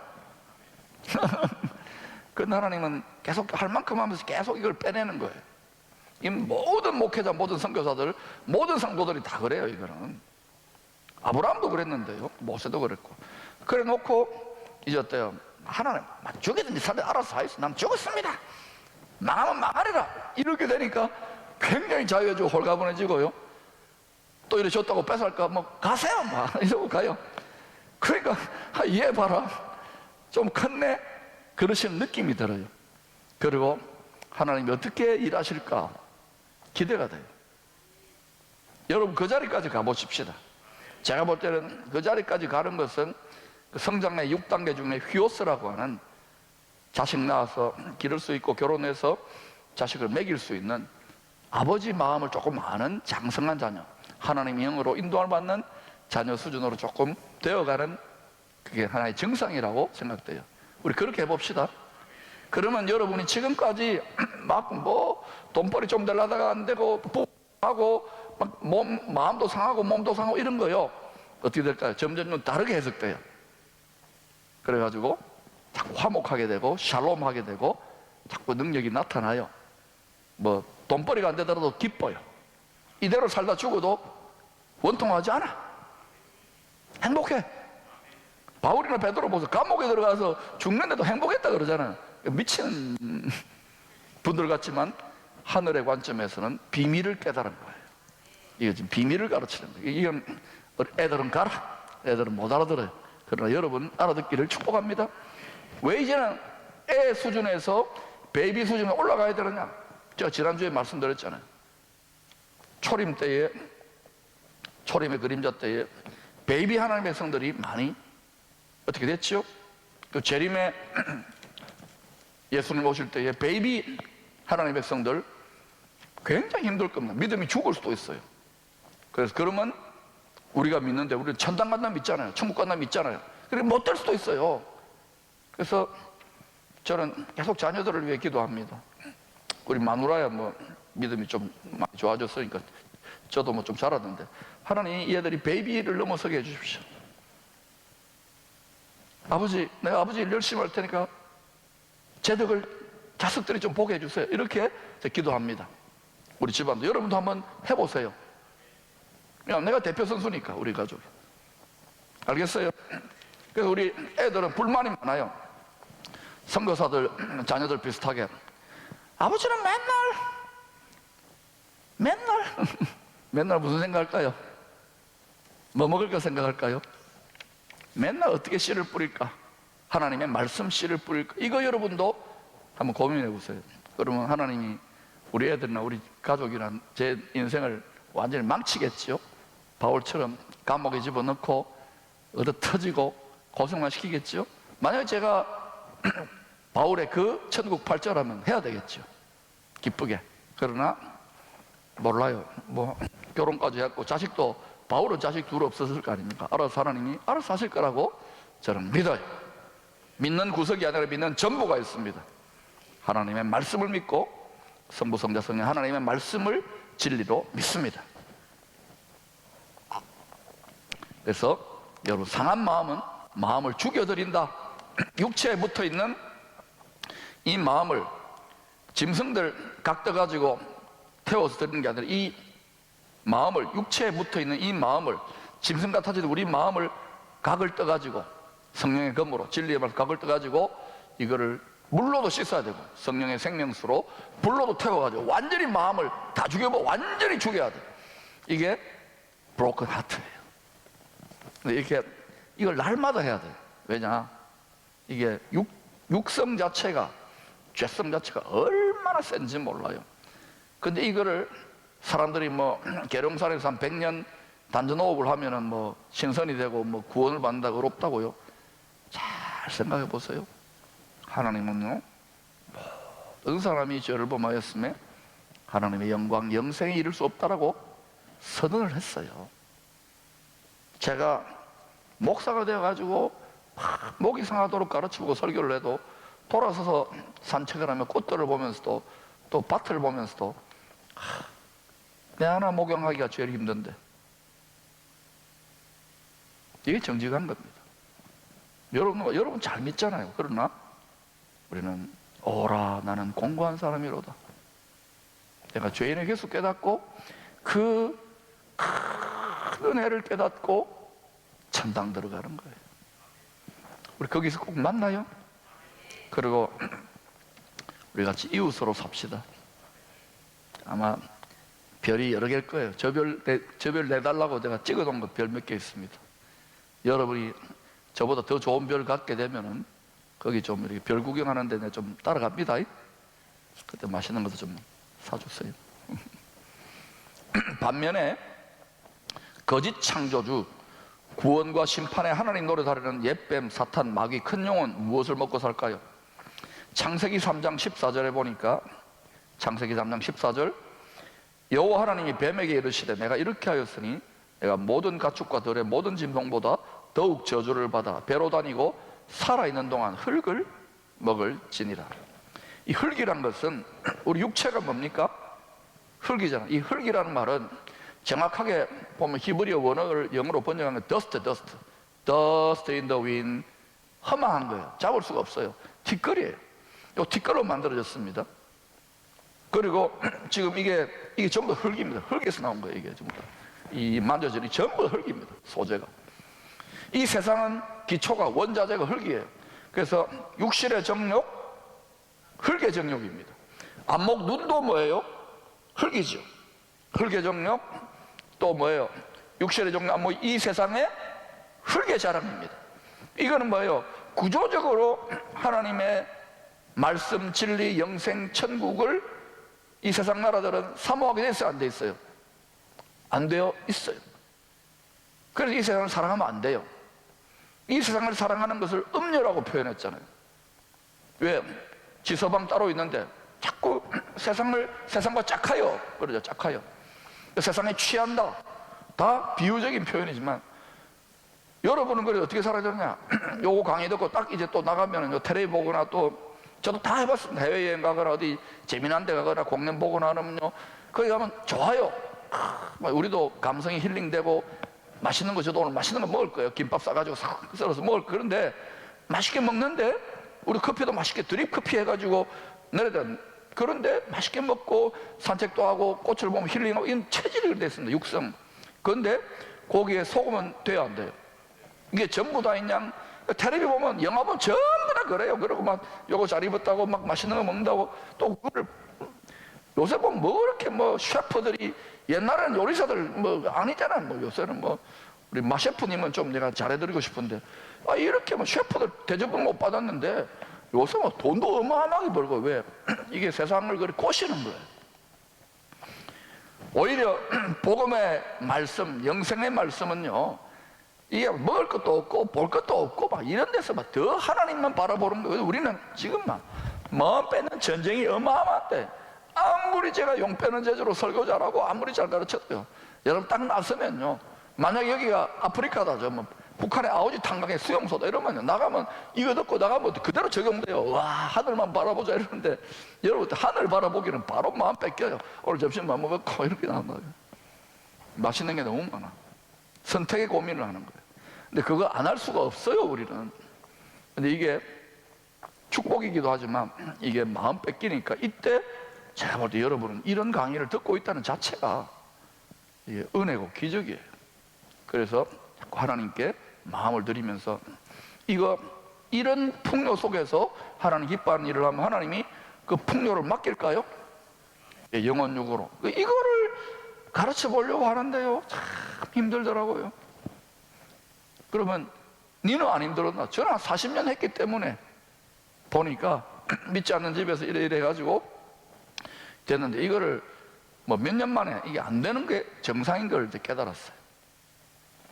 근데 하나님은 계속 할 만큼 하면서 계속 이걸 빼내는 거예요. 이 모든 목회자, 모든 선교사들, 모든 성도들이 다 그래요. 이거는 아브라함도 그랬는데요, 모세도 그랬고. 그래 놓고 이제 어때요? 하나님 죽이든지 살든 알아서 하겠어. 난 죽었습니다. 망하면 망하리라. 이렇게 되니까 굉장히 자유해지고 홀가분해지고요. 또 이래 줬다고 뺏을까? 뭐 가세요, 막 이러고 가요. 그러니까 얘 봐라, 좀 컸네, 그러시는 느낌이 들어요. 그리고 하나님이 어떻게 일하실까 기대가 돼요. 여러분 그 자리까지 가보십시다. 제가 볼 때는 그 자리까지 가는 것은 그 성장의 6단계 중에 휘오스라고 하는 자식 낳아서 기를 수 있고 결혼해서 자식을 먹일 수 있는 아버지 마음을 조금 아는 장성한 자녀, 하나님의 영으로 인도를 받는 자녀 수준으로 조금 되어가는, 그게 하나의 증상이라고 생각돼요. 우리 그렇게 해봅시다. 그러면 여러분이 지금까지 막 뭐 돈벌이 좀 되려다가 안 되고 하고 막 마음도 상하고 몸도 상하고 이런 거요, 어떻게 될까요? 점점 좀 다르게 해석돼요. 그래가지고 자꾸 화목하게 되고 샬롬하게 되고 자꾸 능력이 나타나요. 뭐 돈벌이가 안 되더라도 기뻐요. 이대로 살다 죽어도 원통하지 않아. 행복해. 바울이나 베드로 보세요. 감옥에 들어가서 죽는데도 행복했다 그러잖아요. 미친 분들 같지만 하늘의 관점에서는 비밀을 깨달은 거예요. 이게 지금 비밀을 가르치는 거예요. 이건 애들은 가라, 애들은 못 알아들어요. 그러나 여러분 알아듣기를 축복합니다. 왜 이제는 애 수준에서 베이비 수준에 올라가야 되느냐? 제가 지난주에 말씀드렸잖아요. 초림 때에, 초림의 그림자 때에 베이비 하나님의 백성들이 많이 어떻게 됐죠? 그 재림의 예수님 오실 때에 베이비 하나님의 백성들 굉장히 힘들 겁니다. 믿음이 죽을 수도 있어요. 그래서 그러면 우리가 믿는데 우리는 천당 간다 믿잖아요. 천국 간다 믿잖아요. 그래 못 될 수도 있어요. 그래서 저는 계속 자녀들을 위해 기도합니다. 우리 마누라야 뭐 믿음이 좀 많이 좋아졌으니까 저도 뭐 좀 자랐는데, 하나님 이 애들이 베이비를 넘어서게 해주십시오. 아버지, 내가 아버지 일 열심히 할 테니까 쟤들 자식들이 좀 보게 해주세요. 이렇게 기도합니다. 우리 집안도 여러분도 한번 해보세요. 그냥 내가 대표 선수니까 우리 가족이. 알겠어요? 그래서 우리 애들은 불만이 많아요. 선교사들 자녀들 비슷하게 아버지는 맨날 무슨 생각할까요? 뭐 먹을까 생각할까요? 맨날 어떻게 씨를 뿌릴까? 하나님의 말씀 씨를 뿌릴까? 이거 여러분도 한번 고민해 보세요. 그러면 하나님이 우리 애들이나 우리 가족이나 제 인생을 완전히 망치겠죠. 바울처럼 감옥에 집어넣고 얻어 터지고 고생만 시키겠죠. 만약에 제가 바울의 그 천국 8절하면 해야 되겠죠. 기쁘게. 그러나 몰라요. 뭐 결혼까지 했고 자식도, 바울은 자식 둘 없었을 거 아닙니까? 알아서 하나님이 알아서 하실 거라고 저는 믿어요. 믿는 구석이 아니라 믿는 전부가 있습니다. 하나님의 말씀을 믿고 성부 성자 성령 하나님의 말씀을 진리로 믿습니다. 그래서 여러분 상한 마음은 마음을 죽여드린다. 육체에 붙어있는 이 마음을 짐승들 각져 가지고 태워서 드리는 게 아니라 이 마음을, 육체에 붙어있는 이 마음을, 짐승 같아지는 우리 마음을 각을 떠가지고 성령의 검으로 진리의 말씀 각을 떠가지고 이거를 물로도 씻어야 되고 성령의 생명수로 불로도 태워가지고 완전히 마음을 다 죽여버려, 완전히 죽여야 돼. 이게 브로큰 하트예요. 근데 이렇게 이걸 날마다 해야 돼요. 왜냐? 이게 육성 자체가, 죄성 자체가 얼마나 센지 몰라요. 근데 이거를 사람들이 뭐 계룡산에서 한 100년 단전호흡을 하면은 뭐 신선이 되고 뭐 구원을 받는다고 어렵다고요? 잘 생각해 보세요. 하나님은요, 모든 사람이 죄를 범하였음에 하나님의 영광, 영생에 이를 수 없다라고 선언을 했어요. 제가 목사가 되어가지고 목 이상하도록 가르치고 설교를 해도 돌아서서 산책을 하며 꽃들을 보면서도 또 밭을 보면서도 내 하나 목용하기가 제일 힘든데, 이게 정직한 겁니다. 여러분 잘 믿잖아요. 그러나 우리는 오라 나는 공고한 사람이로다. 내가 죄인의 계수 깨닫고 그 큰 은혜를 깨닫고 천당 들어가는 거예요. 우리 거기서 꼭 만나요. 그리고 우리 같이 이웃으로 삽시다. 아마 별이 여러 개일 거예요. 저 별 내달라고 제가 찍어놓은 거 별 몇 개 있습니다. 여러분이 저보다 더 좋은 별 갖게 되면은 거기 좀 이렇게 별 구경하는 데 좀 따라갑니다. 그때 맛있는 것도 좀 사주세요. 반면에 거짓 창조주, 구원과 심판의 하나님 노릇하려는 옛뱀, 사탄, 마귀, 큰 영혼 무엇을 먹고 살까요? 창세기 3장 14절에 보니까, 창세기 3장 14절, 여호와 하나님이 뱀에게 이르시되 내가 이렇게 하였으니 내가 모든 가축과 들의 모든 짐승보다 더욱 저주를 받아 배로 다니고 살아있는 동안 흙을 먹을지니라. 이 흙이란 것은 우리 육체가 뭡니까? 흙이잖아. 이 흙이라는 말은 정확하게 보면 히브리어 원어를 영어로 번역하면 dust in the wind, 허망한 거예요. 잡을 수가 없어요. 티끌이에요. 이 티끌로 만들어졌습니다. 그리고 지금 이게 전부 흙입니다. 흙에서 나온 거예요. 이게 전부 다. 이 만져지니 전부 흙입니다. 소재가. 이 세상은 기초가, 원자재가 흙이에요. 그래서 육실의 정욕, 흙의 정욕입니다. 안목, 눈도 뭐예요? 흙이죠. 흙의 정욕, 또 뭐예요? 육실의 정욕, 안목, 이 세상의 흙의 자랑입니다. 이거는 뭐예요? 구조적으로 하나님의 말씀, 진리, 영생, 천국을 이 세상 나라들은 사모하게 돼 있어요? 안 돼 있어요? 안 되어 있어요. 그래서 이 세상을 사랑하면 안 돼요. 이 세상을 사랑하는 것을 음료라고 표현했잖아요. 왜? 지서방 따로 있는데 자꾸 세상과 짝하여 그러죠. 짝하여. 세상에 취한다. 다 비유적인 표현이지만 여러분은 그래 어떻게 살아야 되느냐? 요거 강의 듣고 딱 이제 또 나가면 요 텔레비 보거나, 또 저도 다 해봤습니다. 해외여행 가거나 어디 재미난 데 가거나 공연 보거나 하면요, 거기 가면 좋아요. 우리도 감성이 힐링되고 맛있는 거, 저도 오늘 맛있는 거 먹을 거예요. 김밥 싸가지고 썰어서 먹을 거예요. 그런데 맛있게 먹는데 우리 커피도 맛있게 드립 커피 해가지고 내려다, 그런데 맛있게 먹고 산책도 하고 꽃을 보면 힐링하고, 이건 체질이 되어 있습니다. 육성. 그런데 거기에 속으면 돼야 안 돼요. 이게 전부 다 그냥 텔레비 보면, 영화 보면 전부 다 그래요. 그러고 막 요거 잘 입었다고 막 맛있는 거 먹는다고, 또 그걸 요새 보면 뭐 그렇게 뭐 셰프들이, 옛날에는 요리사들 뭐 아니잖아요. 뭐 요새는 뭐 우리 마셰프님은 좀 내가 잘해드리고 싶은데, 이렇게 뭐 셰프들 대접을 못 받았는데 요새 뭐 돈도 어마어마하게 벌고. 왜? 이게 세상을 그렇게 꼬시는 거예요. 오히려 복음의 말씀, 영생의 말씀은요, 이게 먹을 것도 없고 볼 것도 없고 막 이런 데서 막 더 하나님만 바라보는 거예요. 우리는 지금 막 마음 빼는 전쟁이 어마어마한데, 아무리 제가 용 빼는 제주로 설교 잘하고 아무리 잘 가르쳐도요, 여러분 딱 나서면요, 만약 여기가 아프리카다, 뭐 북한의 아오지 탄광의 수용소다 이러면요, 나가면 이거 듣고 나가면 그대로 적용돼요. 와, 하늘만 바라보자 이러는데, 여러분 하늘 바라보기는 바로 마음 뺏겨요. 오늘 점심 뭐 먹고 이렇게 나온 거예요. 맛있는 게 너무 많아. 선택의 고민을 하는 거예요. 근데 그거 안 할 수가 없어요, 우리는. 근데 이게 축복이기도 하지만 이게 마음 뺏기니까, 이때 제가 볼 때 여러분은 이런 강의를 듣고 있다는 자체가 이게 은혜고 기적이에요. 그래서 자꾸 하나님께 마음을 드리면서, 이런 풍요 속에서 하나님 기뻐하는 일을 하면 하나님이 그 풍요를 맡길까요? 예, 영혼육으로. 이거를 가르쳐 보려고 하는데요, 참 힘들더라고요. 그러면 니는 안 힘들었나? 저는 한 40년 했기 때문에 보니까 믿지 않는 집에서 이래 해가지고 됐는데, 이거를 뭐 몇 년 만에 이게 안 되는 게 정상인 걸 이제 깨달았어요.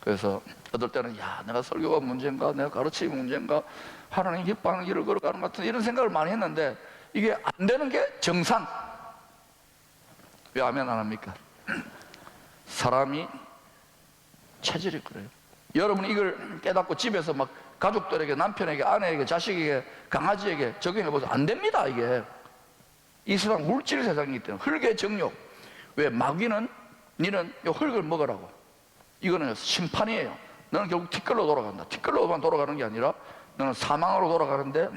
그래서 어떨 때는 내가 설교가 문제인가, 내가 가르침이 문제인가, 하나님 기뻐하는 길을 걸어가는 것 같은 이런 생각을 많이 했는데, 이게 안 되는 게 정상. 왜 아멘 안 합니까? 사람이 체질이 그래요. 여러분이 이걸 깨닫고 집에서 막 가족들에게, 남편에게, 아내에게, 자식에게, 강아지에게 적용해보세요. 안 됩니다. 이게 이 세상 물질 세상이기 때문에. 흙의 정욕. 왜? 마귀는 니는 이 흙을 먹으라고. 이거는 심판이에요. 너는 결국 티끌로 돌아간다. 티끌로만 돌아가는 게 아니라 너는 사망으로 돌아가는데,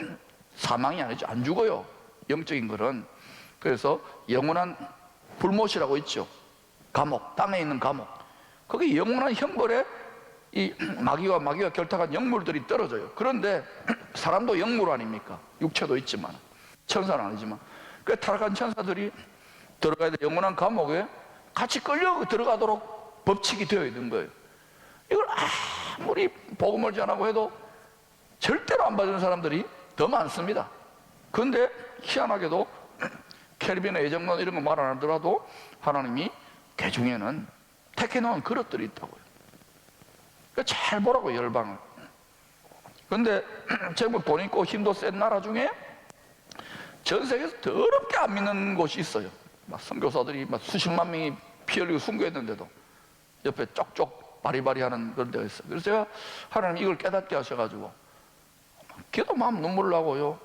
사망이 아니죠. 안 죽어요, 영적인 거는. 그래서 영원한 불못이라고 있죠. 감옥, 땅에 있는 감옥. 거기 영원한 형벌에 이 마귀와 결탁한 영물들이 떨어져요. 그런데 사람도 영물 아닙니까? 육체도 있지만, 천사는 아니지만. 그 타락한 천사들이 들어가야 돼. 영원한 감옥에 같이 끌려 들어가도록 법칙이 되어 있는 거예요. 이걸 아무리 복음을 전하고 해도 절대로 안 받는 사람들이 더 많습니다. 그런데 희한하게도 켈빈의 애정론 이런 거 말 안 하더라도 하나님이 그 중에는 택해놓은 그릇들이 있다고요. 그러니까 잘 보라고, 열방을. 그런데 제가 돈 있고 힘도 센 나라 중에 전 세계에서 더럽게 안 믿는 곳이 있어요. 막 선교사들이 막 수십만 명이 피 흘리고 순교했는데도 옆에 쪽쪽 바리바리 하는 그런 데가 있어요. 그래서 제가 하나님 이걸 깨닫게 하셔가지고 걔도 마음 눈물 나고요.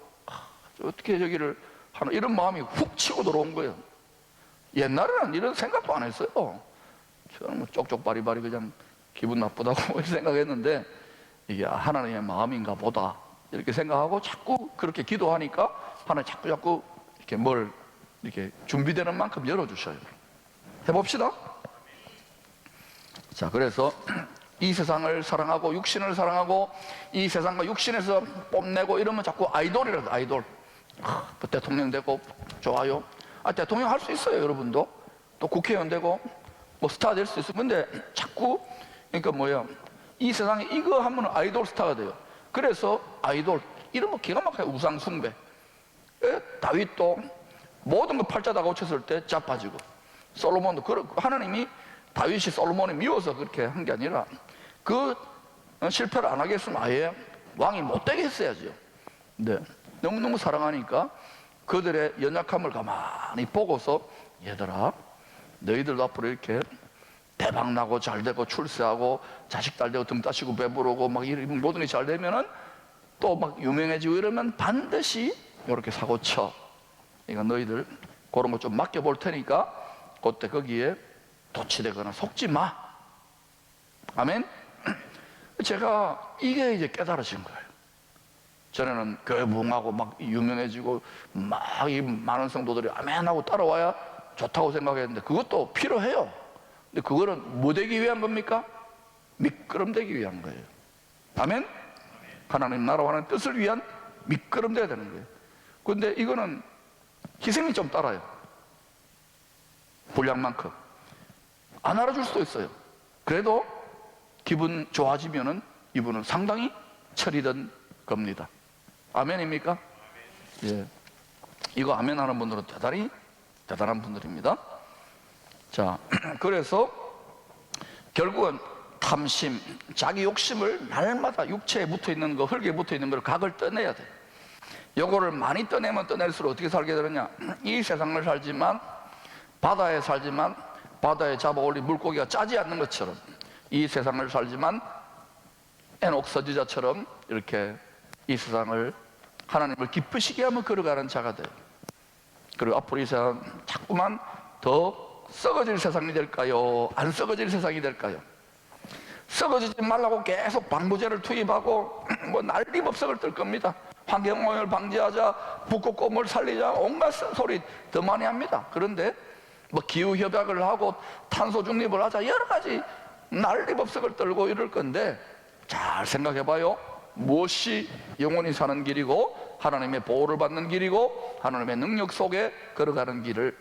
어떻게 저기를 하나, 이런 마음이 훅 치고 들어온 거예요. 옛날에는 이런 생각도 안 했어요. 저는 뭐 쪽쪽 바리바리 그냥 기분 나쁘다고 이렇게 생각했는데, 이게 하나님의 마음인가 보다 이렇게 생각하고 자꾸 그렇게 기도하니까 하나님 자꾸 이렇게 뭘 이렇게 준비되는 만큼 열어주셔요. 해봅시다. 자, 그래서 이 세상을 사랑하고 육신을 사랑하고 이 세상과 육신에서 뽐내고 이러면 자꾸 아이돌이라도, 아이돌. 뭐 대통령 되고 좋아요. 대통령 할 수 있어요. 여러분도 또 국회의원 되고 뭐 스타 될 수 있어요. 근데 자꾸, 그러니까 뭐야, 이 세상에 이거 하면 아이돌 스타가 돼요. 그래서 아이돌 이러면 기가 막혀요. 우상 숭배. 다윗도 모든 거 팔자다 고쳤을 때 자빠지고, 솔로몬도 하나님이 다윗이 솔로몬이 미워서 그렇게 한 게 아니라 그 실패를 안 하겠으면 아예 왕이 못 되게 했어야죠. 네. 너무너무 사랑하니까 그들의 연약함을 가만히 보고서, 얘들아, 너희들도 앞으로 이렇게 대박 나고 잘 되고 출세하고 자식 잘 되고 등 따시고 배부르고 막 이런 모든 게 잘 되면은 또 막 유명해지고 이러면 반드시 이렇게 사고 쳐. 그러니까 너희들 그런 거 좀 맡겨볼 테니까 그때 거기에 도취되거나 속지 마. 아멘. 제가 이게 이제 깨달아진 거예요. 전에는 교회 부흥하고 막 유명해지고 막 이 많은 성도들이 아멘하고 따라와야 좋다고 생각했는데 그것도 필요해요. 근데 그거는 뭐 되기 위한 겁니까? 미끄럼 되기 위한 거예요. 아멘. 하나님 나라와 하나님 뜻을 위한 미끄럼 돼야 되는 거예요. 근데 이거는 희생이 좀 따라요. 분량만큼 안 알아줄 수도 있어요. 그래도 기분 좋아지면은 이분은 상당히 철이던 겁니다. 아멘입니까? 예. 이거 아멘 하는 분들은 대단히 대단한 분들입니다. 자, 그래서 결국은 탐심, 자기 욕심을 날마다 육체에 붙어 있는 거, 흙에 붙어 있는 걸 각을 떠내야 돼. 요거를 많이 떠내면 떠낼수록 어떻게 살게 되느냐? 이 세상을 살지만, 바다에 살지만, 바다에 잡아 올린 물고기가 짜지 않는 것처럼, 이 세상을 살지만 에녹 서지자처럼 이렇게 이 세상을 하나님을 기쁘시게 하며 걸어가는 자가 돼요. 그리고 앞으로 이 세상 자꾸만 더 썩어질 세상이 될까요? 안 썩어질 세상이 될까요? 썩어지지 말라고 계속 방부제를 투입하고 뭐 난리법석을 뜰 겁니다. 환경오염을 방지하자, 북극곰을 살리자, 온갖 소리 더 많이 합니다. 그런데 뭐 기후협약을 하고 탄소 중립을 하자, 여러 가지 난리법석을 떨고 이럴 건데, 잘 생각해봐요. 무엇이 영원히 사는 길이고 하나님의 보호를 받는 길이고 하나님의 능력 속에 걸어가는 길을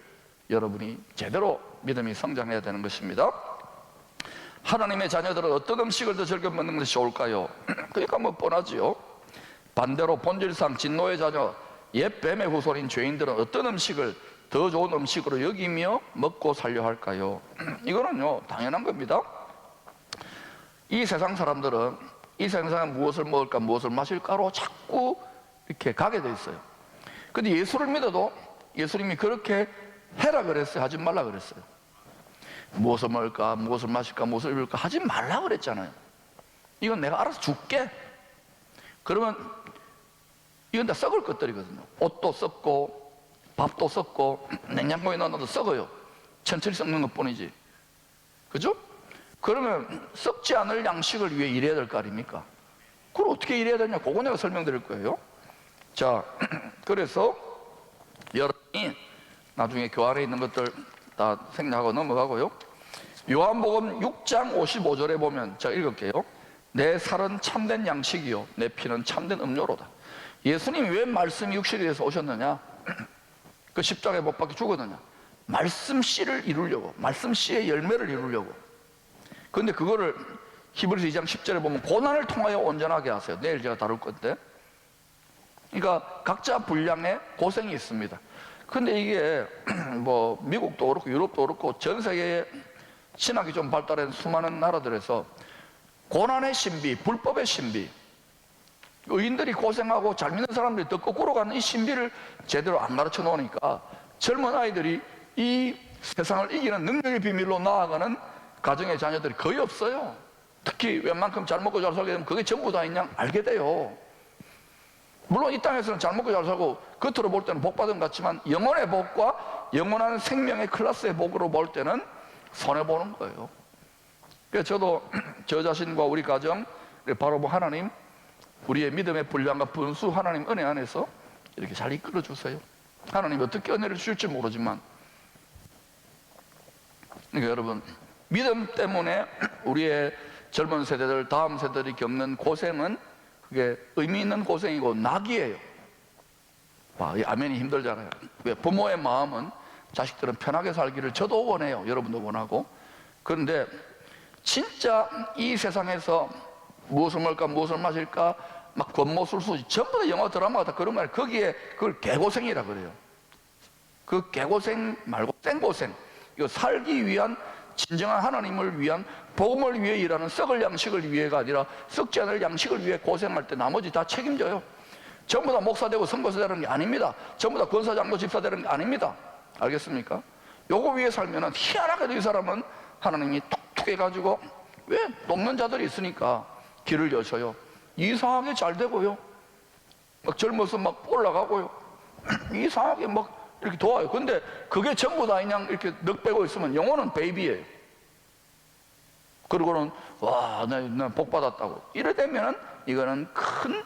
여러분이 제대로 믿음이 성장해야 되는 것입니다. 하나님의 자녀들은 어떤 음식을 더 즐겨 먹는 것이 좋을까요? 그러니까 뭐 뻔하지요. 반대로 본질상 진노의 자녀, 옛 뱀의 후손인 죄인들은 어떤 음식을 더 좋은 음식으로 여기며 먹고 살려 할까요? 이거는요 당연한 겁니다. 이 세상 사람들은 이 세상에 무엇을 먹을까 무엇을 마실까로 자꾸 이렇게 가게 돼 있어요. 근데 예수를 믿어도 예수님이 그렇게 해라 그랬어요? 하지 말라 그랬어요? 무엇을 먹을까 무엇을 마실까 무엇을 입을까 하지 말라 그랬잖아요. 이건 내가 알아서 줄게. 그러면 이건 다 썩을 것들이거든요. 옷도 썩고 밥도 썩고 냉장고에 넣어놔도 썩어요. 천천히 썩는 것뿐이지. 그죠? 그러면 썩지 않을 양식을 위해 일해야 될 거 아닙니까? 그걸 어떻게 일해야 되냐? 그거 내가 설명드릴 거예요. 자, 그래서 여러분이 나중에 교환에 있는 것들 다 생략하고 넘어가고요. 요한복음 6장 55절에 보면 제가 읽을게요. 내 살은 참된 양식이요 내 피는 참된 음료로다. 예수님이 왜 말씀이 육신이 돼서 오셨느냐? 그 십자가에 못 박혀 죽었느냐? 말씀 씨를 이루려고, 말씀 씨의 열매를 이루려고. 그런데 그거를 히브리서 2장 10절에 보면 고난을 통하여 온전하게 하세요. 내일 제가 다룰 건데. 그러니까 각자 분량의 고생이 있습니다. 근데 이게 뭐 미국도 그렇고 유럽도 그렇고 전 세계에 신학이 좀 발달한 수많은 나라들에서 고난의 신비, 불법의 신비, 의인들이 고생하고 잘 믿는 사람들이 더 거꾸로 가는 이 신비를 제대로 안 가르쳐 놓으니까 젊은 아이들이 이 세상을 이기는 능력의 비밀로 나아가는 가정의 자녀들이 거의 없어요. 특히 웬만큼 잘 먹고 잘 살게 되면 그게 전부 다인 양 알게 돼요. 물론 이 땅에서는 잘 먹고 잘 살고 겉으로 볼 때는 복받은 것 같지만 영혼의 복과 영원한 생명의 클래스의 복으로 볼 때는 손해보는 거예요. 그래서 저도 저 자신과 우리 가정, 바로 하나님, 우리의 믿음의 분량과 분수 하나님 은혜 안에서 이렇게 잘 이끌어 주세요. 하나님 어떻게 은혜를 주실지 모르지만, 그러니까 여러분, 믿음 때문에 우리의 젊은 세대들, 다음 세대들이 겪는 고생은 그게 의미 있는 고생이고 낙이에요. 이 아멘이 힘들잖아요. 왜? 부모의 마음은 자식들은 편하게 살기를 저도 원해요. 여러분도 원하고. 그런데 진짜 이 세상에서 무엇을 먹을까 무엇을 마실까 막 권모술수 전부 다 영화 드라마가 다 그런 말이에요. 거기에 그걸 개고생이라 그래요. 그 개고생 말고 생고생, 이거 살기 위한, 진정한 하나님을 위한, 복음을 위해 일하는 썩을 양식을 위해가 아니라 썩지 않을 양식을 위해 고생할 때 나머지 다 책임져요. 전부 다 목사 되고 선교사 되는 게 아닙니다. 전부 다 권사장로 집사 되는 게 아닙니다. 알겠습니까? 요거 위해 살면은 희한하게도 이 사람은 하나님이 톡톡 해가지고, 왜? 돕는 자들이 있으니까 길을 여셔요. 이상하게 잘 되고요. 막 젊어서 막 올라가고요. 이상하게 막 이렇게 도와요. 근데 그게 전부 다 그냥 이렇게 넉 빼고 있으면 영혼은 베이비예요. 그리고는 나 복 받았다고 이래 되면은 이거는 큰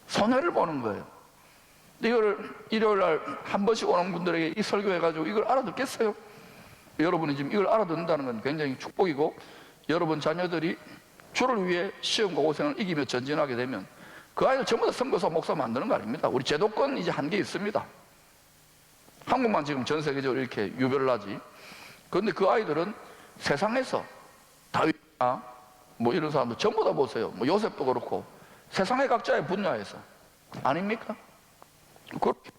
손해를 보는 거예요. 이거를 일요일 날 한 번씩 오는 분들에게 이 설교해가지고 이걸 알아듣겠어요? 여러분이 지금 이걸 알아듣는다는 건 굉장히 축복이고, 여러분 자녀들이 주를 위해 시험과 고생을 이기며 전진하게 되면 그 아이들 전부 다 선교사 목사 만드는 거 아닙니다. 우리 제도권 이제 한계 있습니다. 한국만 지금 전 세계적으로 이렇게 유별나지. 그런데 그 아이들은 세상에서 다윗이나 뭐 이런 사람들 전부 다 보세요. 뭐 요셉도 그렇고 세상의 각자의 분야에서 아닙니까? 그렇게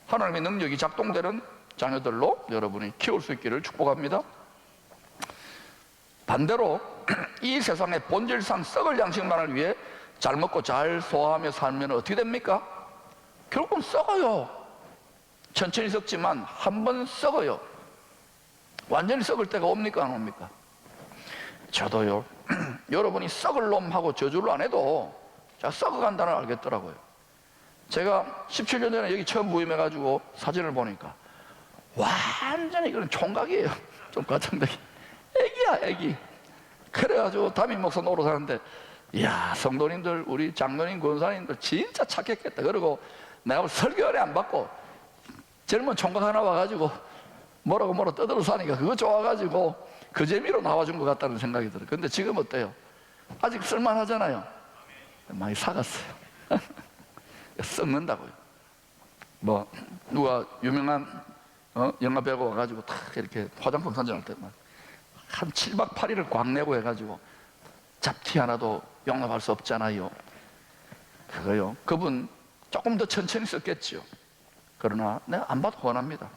하나님의 능력이 작동되는 자녀들로 여러분이 키울 수 있기를 축복합니다. 반대로 이 세상의 본질상 썩을 양식만을 위해 잘 먹고 잘 소화하며 살면 어떻게 됩니까? 결국은 썩어요. 천천히 썩지만 한 번 썩어요. 완전히 썩을 때가 옵니까 안 옵니까? 저도요. 여러분이 썩을 놈하고 저주를 안 해도 제가 썩어간다는 걸 알겠더라고요. 제가 17년 전에 여기 처음 부임해가지고 사진을 보니까 완전히 이거는 총각이에요. 좀 과장되게 애기야 애기. 그래가지고 담임 목사 노릇 하는데, 이야 성도님들, 우리 장로님 권사님들 진짜 착했겠다. 그리고 내가 설교를 안 받고 젊은 총각 하나 와가지고 뭐라고 떠들어 사니까 그거 좋아가지고 그 재미로 나와준 것 같다는 생각이 들어요. 근데 지금 어때요? 아직 쓸만하잖아요. 많이 사갔어요. 썩는다고요. 뭐 누가 유명한 영화 배우가 와가지고 탁 이렇게 화장품 선전할 때만 한 7박 8일을 광내고 해가지고 잡티 하나도 용납할 수 없잖아요. 그거요. 그분 조금 더 천천히 썼겠지요. 그러나 내가 안 봐도 원합니다.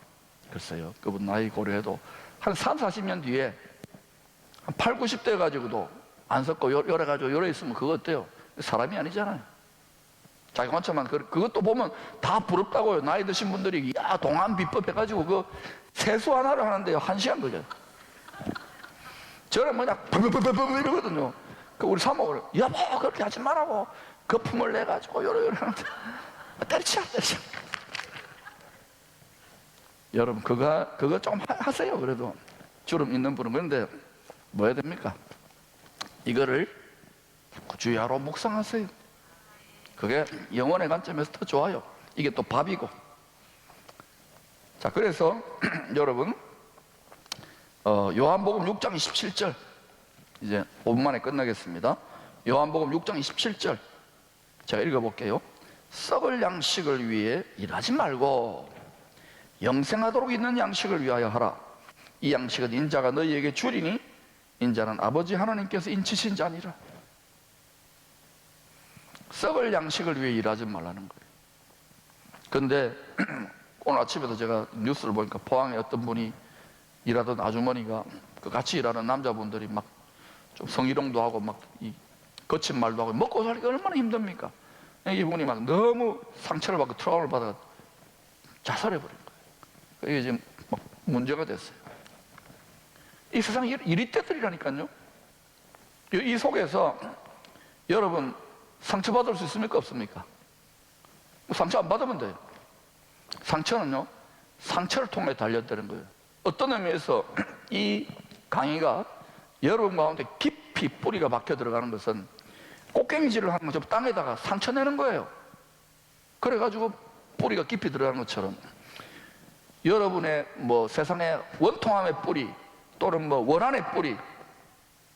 글쎄요. 그분 나이 고려해도 한 3, 40년 뒤에 한 8, 90대 가지고도 안 섰고 요래가지고 요래 있으면 그거 어때요? 사람이 아니잖아요. 자기 혼자만 그것도 보면 다 부럽다고요. 나이 드신 분들이 야 동안 비법 해가지고 그 세수 하나를 하는데요 1시간 걸려요. 저는 뭐냐 이러거든요. 그 우리 사모를 여보 그렇게 하지 말라고 거품을 내가지고 요러 하는데 때리자. 여러분 그거 좀 하세요. 그래도 주름 있는 분은. 그런데 뭐 해야 됩니까? 이거를 주야로 묵상하세요. 그게 영혼의 관점에서 더 좋아요. 이게 또 밥이고. 자, 그래서 여러분 요한복음 6장 27절 이제 5분 만에 끝나겠습니다. 요한복음 6장 27절 제가 읽어볼게요. 썩을 양식을 위해 일하지 말고 영생하도록 있는 양식을 위하여 하라. 이 양식은 인자가 너희에게 주리니 인자는 아버지 하나님께서 인치신 자니라. 썩을 양식을 위해 일하지 말라는 거예요. 근데 오늘 아침에도 제가 뉴스를 보니까 포항에 어떤 분이 일하던 아주머니가 그 같이 일하는 남자분들이 막 좀 성희롱도 하고 막 이 거친 말도 하고 먹고 살기가 얼마나 힘듭니까? 이분이 막 너무 상처를 받고 트라우마를 받아 자살해버린 거예요. 이게 지금 막 문제가 됐어요. 이 세상에 이리떼들이라니까요. 이 속에서 여러분 상처받을 수 있습니까? 없습니까? 상처 안 받으면 돼요. 상처는요, 상처를 통해 단련되는 거예요. 어떤 의미에서 이 강의가 여러분 가운데 깊이 뿌리가 박혀 들어가는 것은 꽃갱이질을 하는 것처럼 땅에다가 상처 내는 거예요. 그래가지고 뿌리가 깊이 들어가는 것처럼 여러분의 뭐 세상의 원통함의 뿌리 또는 뭐 원한의 뿌리,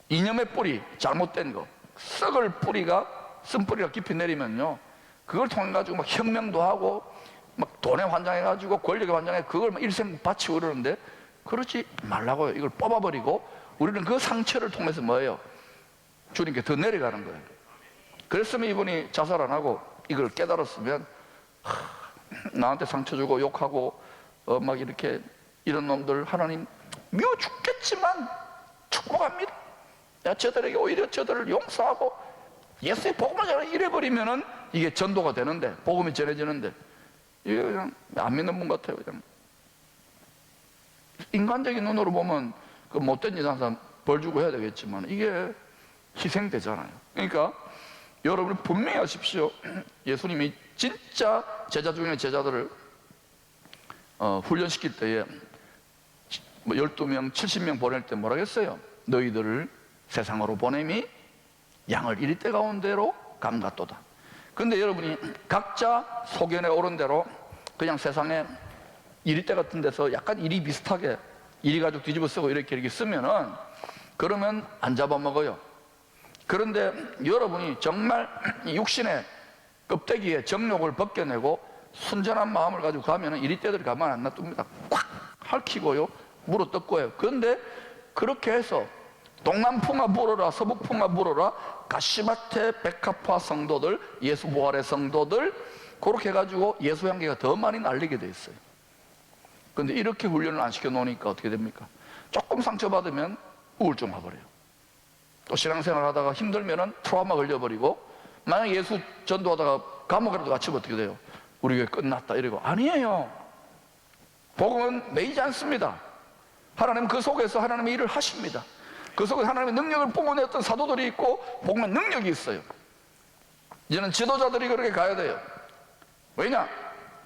이념의 뿌리, 잘못된 거, 썩을 뿌리가 쓴뿌리가 깊이 내리면요, 그걸 통해 가지고 막 혁명도 하고 막 돈에 환장해 가지고 권력에 환장해 그걸 막 일생 바치고 그러는데 그러지 말라고요. 이걸 뽑아버리고 우리는 그 상처를 통해서 뭐예요? 주님께 더 내려가는 거예요. 그랬으면 이분이 자살 안 하고 이걸 깨달았으면 나한테 상처 주고 욕하고 막 이렇게 이런 놈들 하나님 미워 죽겠지만 축복합니다. 야, 저들에게 오히려 저들을 용서하고 예수의 복음을 전해 이래버리면은 이게 전도가 되는데, 복음이 전해지는데, 이게 그냥 안 믿는 분 같아요. 그냥 인간적인 눈으로 보면 그 못된 짓 하는 사람 벌 주고 해야 되겠지만 이게 희생되잖아요. 그러니까 여러분 분명히 하십시오. 예수님이 진짜 제자 중에 제자들을 훈련시킬 때에 뭐 12명, 70명 보낼 때 뭐라 했어요? 너희들을 세상으로 보냄이 양을 이리떼 가운데로 감갔도다. 근데 여러분이 각자 소견에 오른 대로 그냥 세상에 이리떼 같은 데서 약간 일이 비슷하게 이리 가지고 뒤집어 쓰고 이렇게 쓰면은 그러면 안 잡아먹어요. 그런데 여러분이 정말 육신의 껍데기에 정욕을 벗겨내고 순전한 마음을 가지고 가면은 이리떼들이 가만 안 놔둡니다. 콱 핥히고요, 물어 뜯고요. 그런데 그렇게 해서 동남풍아 불어라, 서북풍아 불어라, 가시마테 백합화 성도들, 예수 부활의 성도들, 그렇게 해가지고 예수 향기가 더 많이 날리게 돼 있어요. 근데 이렇게 훈련을 안 시켜놓으니까 어떻게 됩니까? 조금 상처받으면 우울증 와버려요. 또 신앙생활 하다가 힘들면은 트라우마 걸려버리고, 만약 예수 전도하다가 감옥이라도 갇히면 어떻게 돼요? 우리 교회 끝났다 이러고. 아니에요. 복음은 매이지 않습니다. 하나님은 그 속에서 하나님의 일을 하십니다. 그 속에 하나님의 능력을 뿜어냈던 사도들이 있고 복음의 능력이 있어요. 이제는 지도자들이 그렇게 가야 돼요. 왜냐?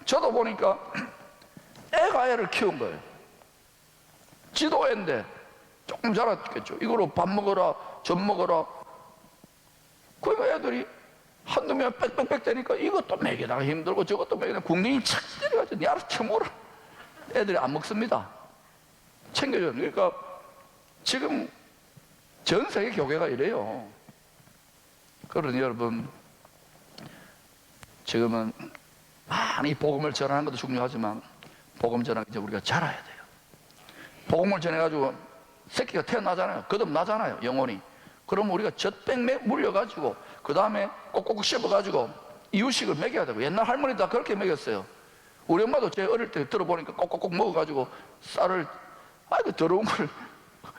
저도 보니까 애가 애를 키운 거예요. 지도애인데 조금 자랐겠죠. 이거로 밥 먹어라, 젖 먹어라. 그러니까 애들이 한두 명 빽빽빽 되니까 이것도 먹이다가 힘들고 저것도 먹이다가 궁둥이 착 때려가지고 니 알아서 쳐먹어라. 애들이 안 먹습니다. 챙겨줘요. 그러니까 지금 전 세계 교회가 이래요. 그러니 여러분, 지금은 많이 복음을 전하는 것도 중요하지만 복음 전하기 이제 우리가 잘해야 돼요. 복음을 전해가지고 새끼가 태어나잖아요. 거듭나잖아요, 영혼이. 그럼 우리가 젖병 물려가지고 그 다음에 꼭꼭 씹어가지고 이유식을 먹여야 되고, 옛날 할머니도 다 그렇게 먹였어요. 우리 엄마도 제 어릴 때 들어보니까 꼭꼭꼭 먹어가지고 쌀을, 아이고 더러운 걸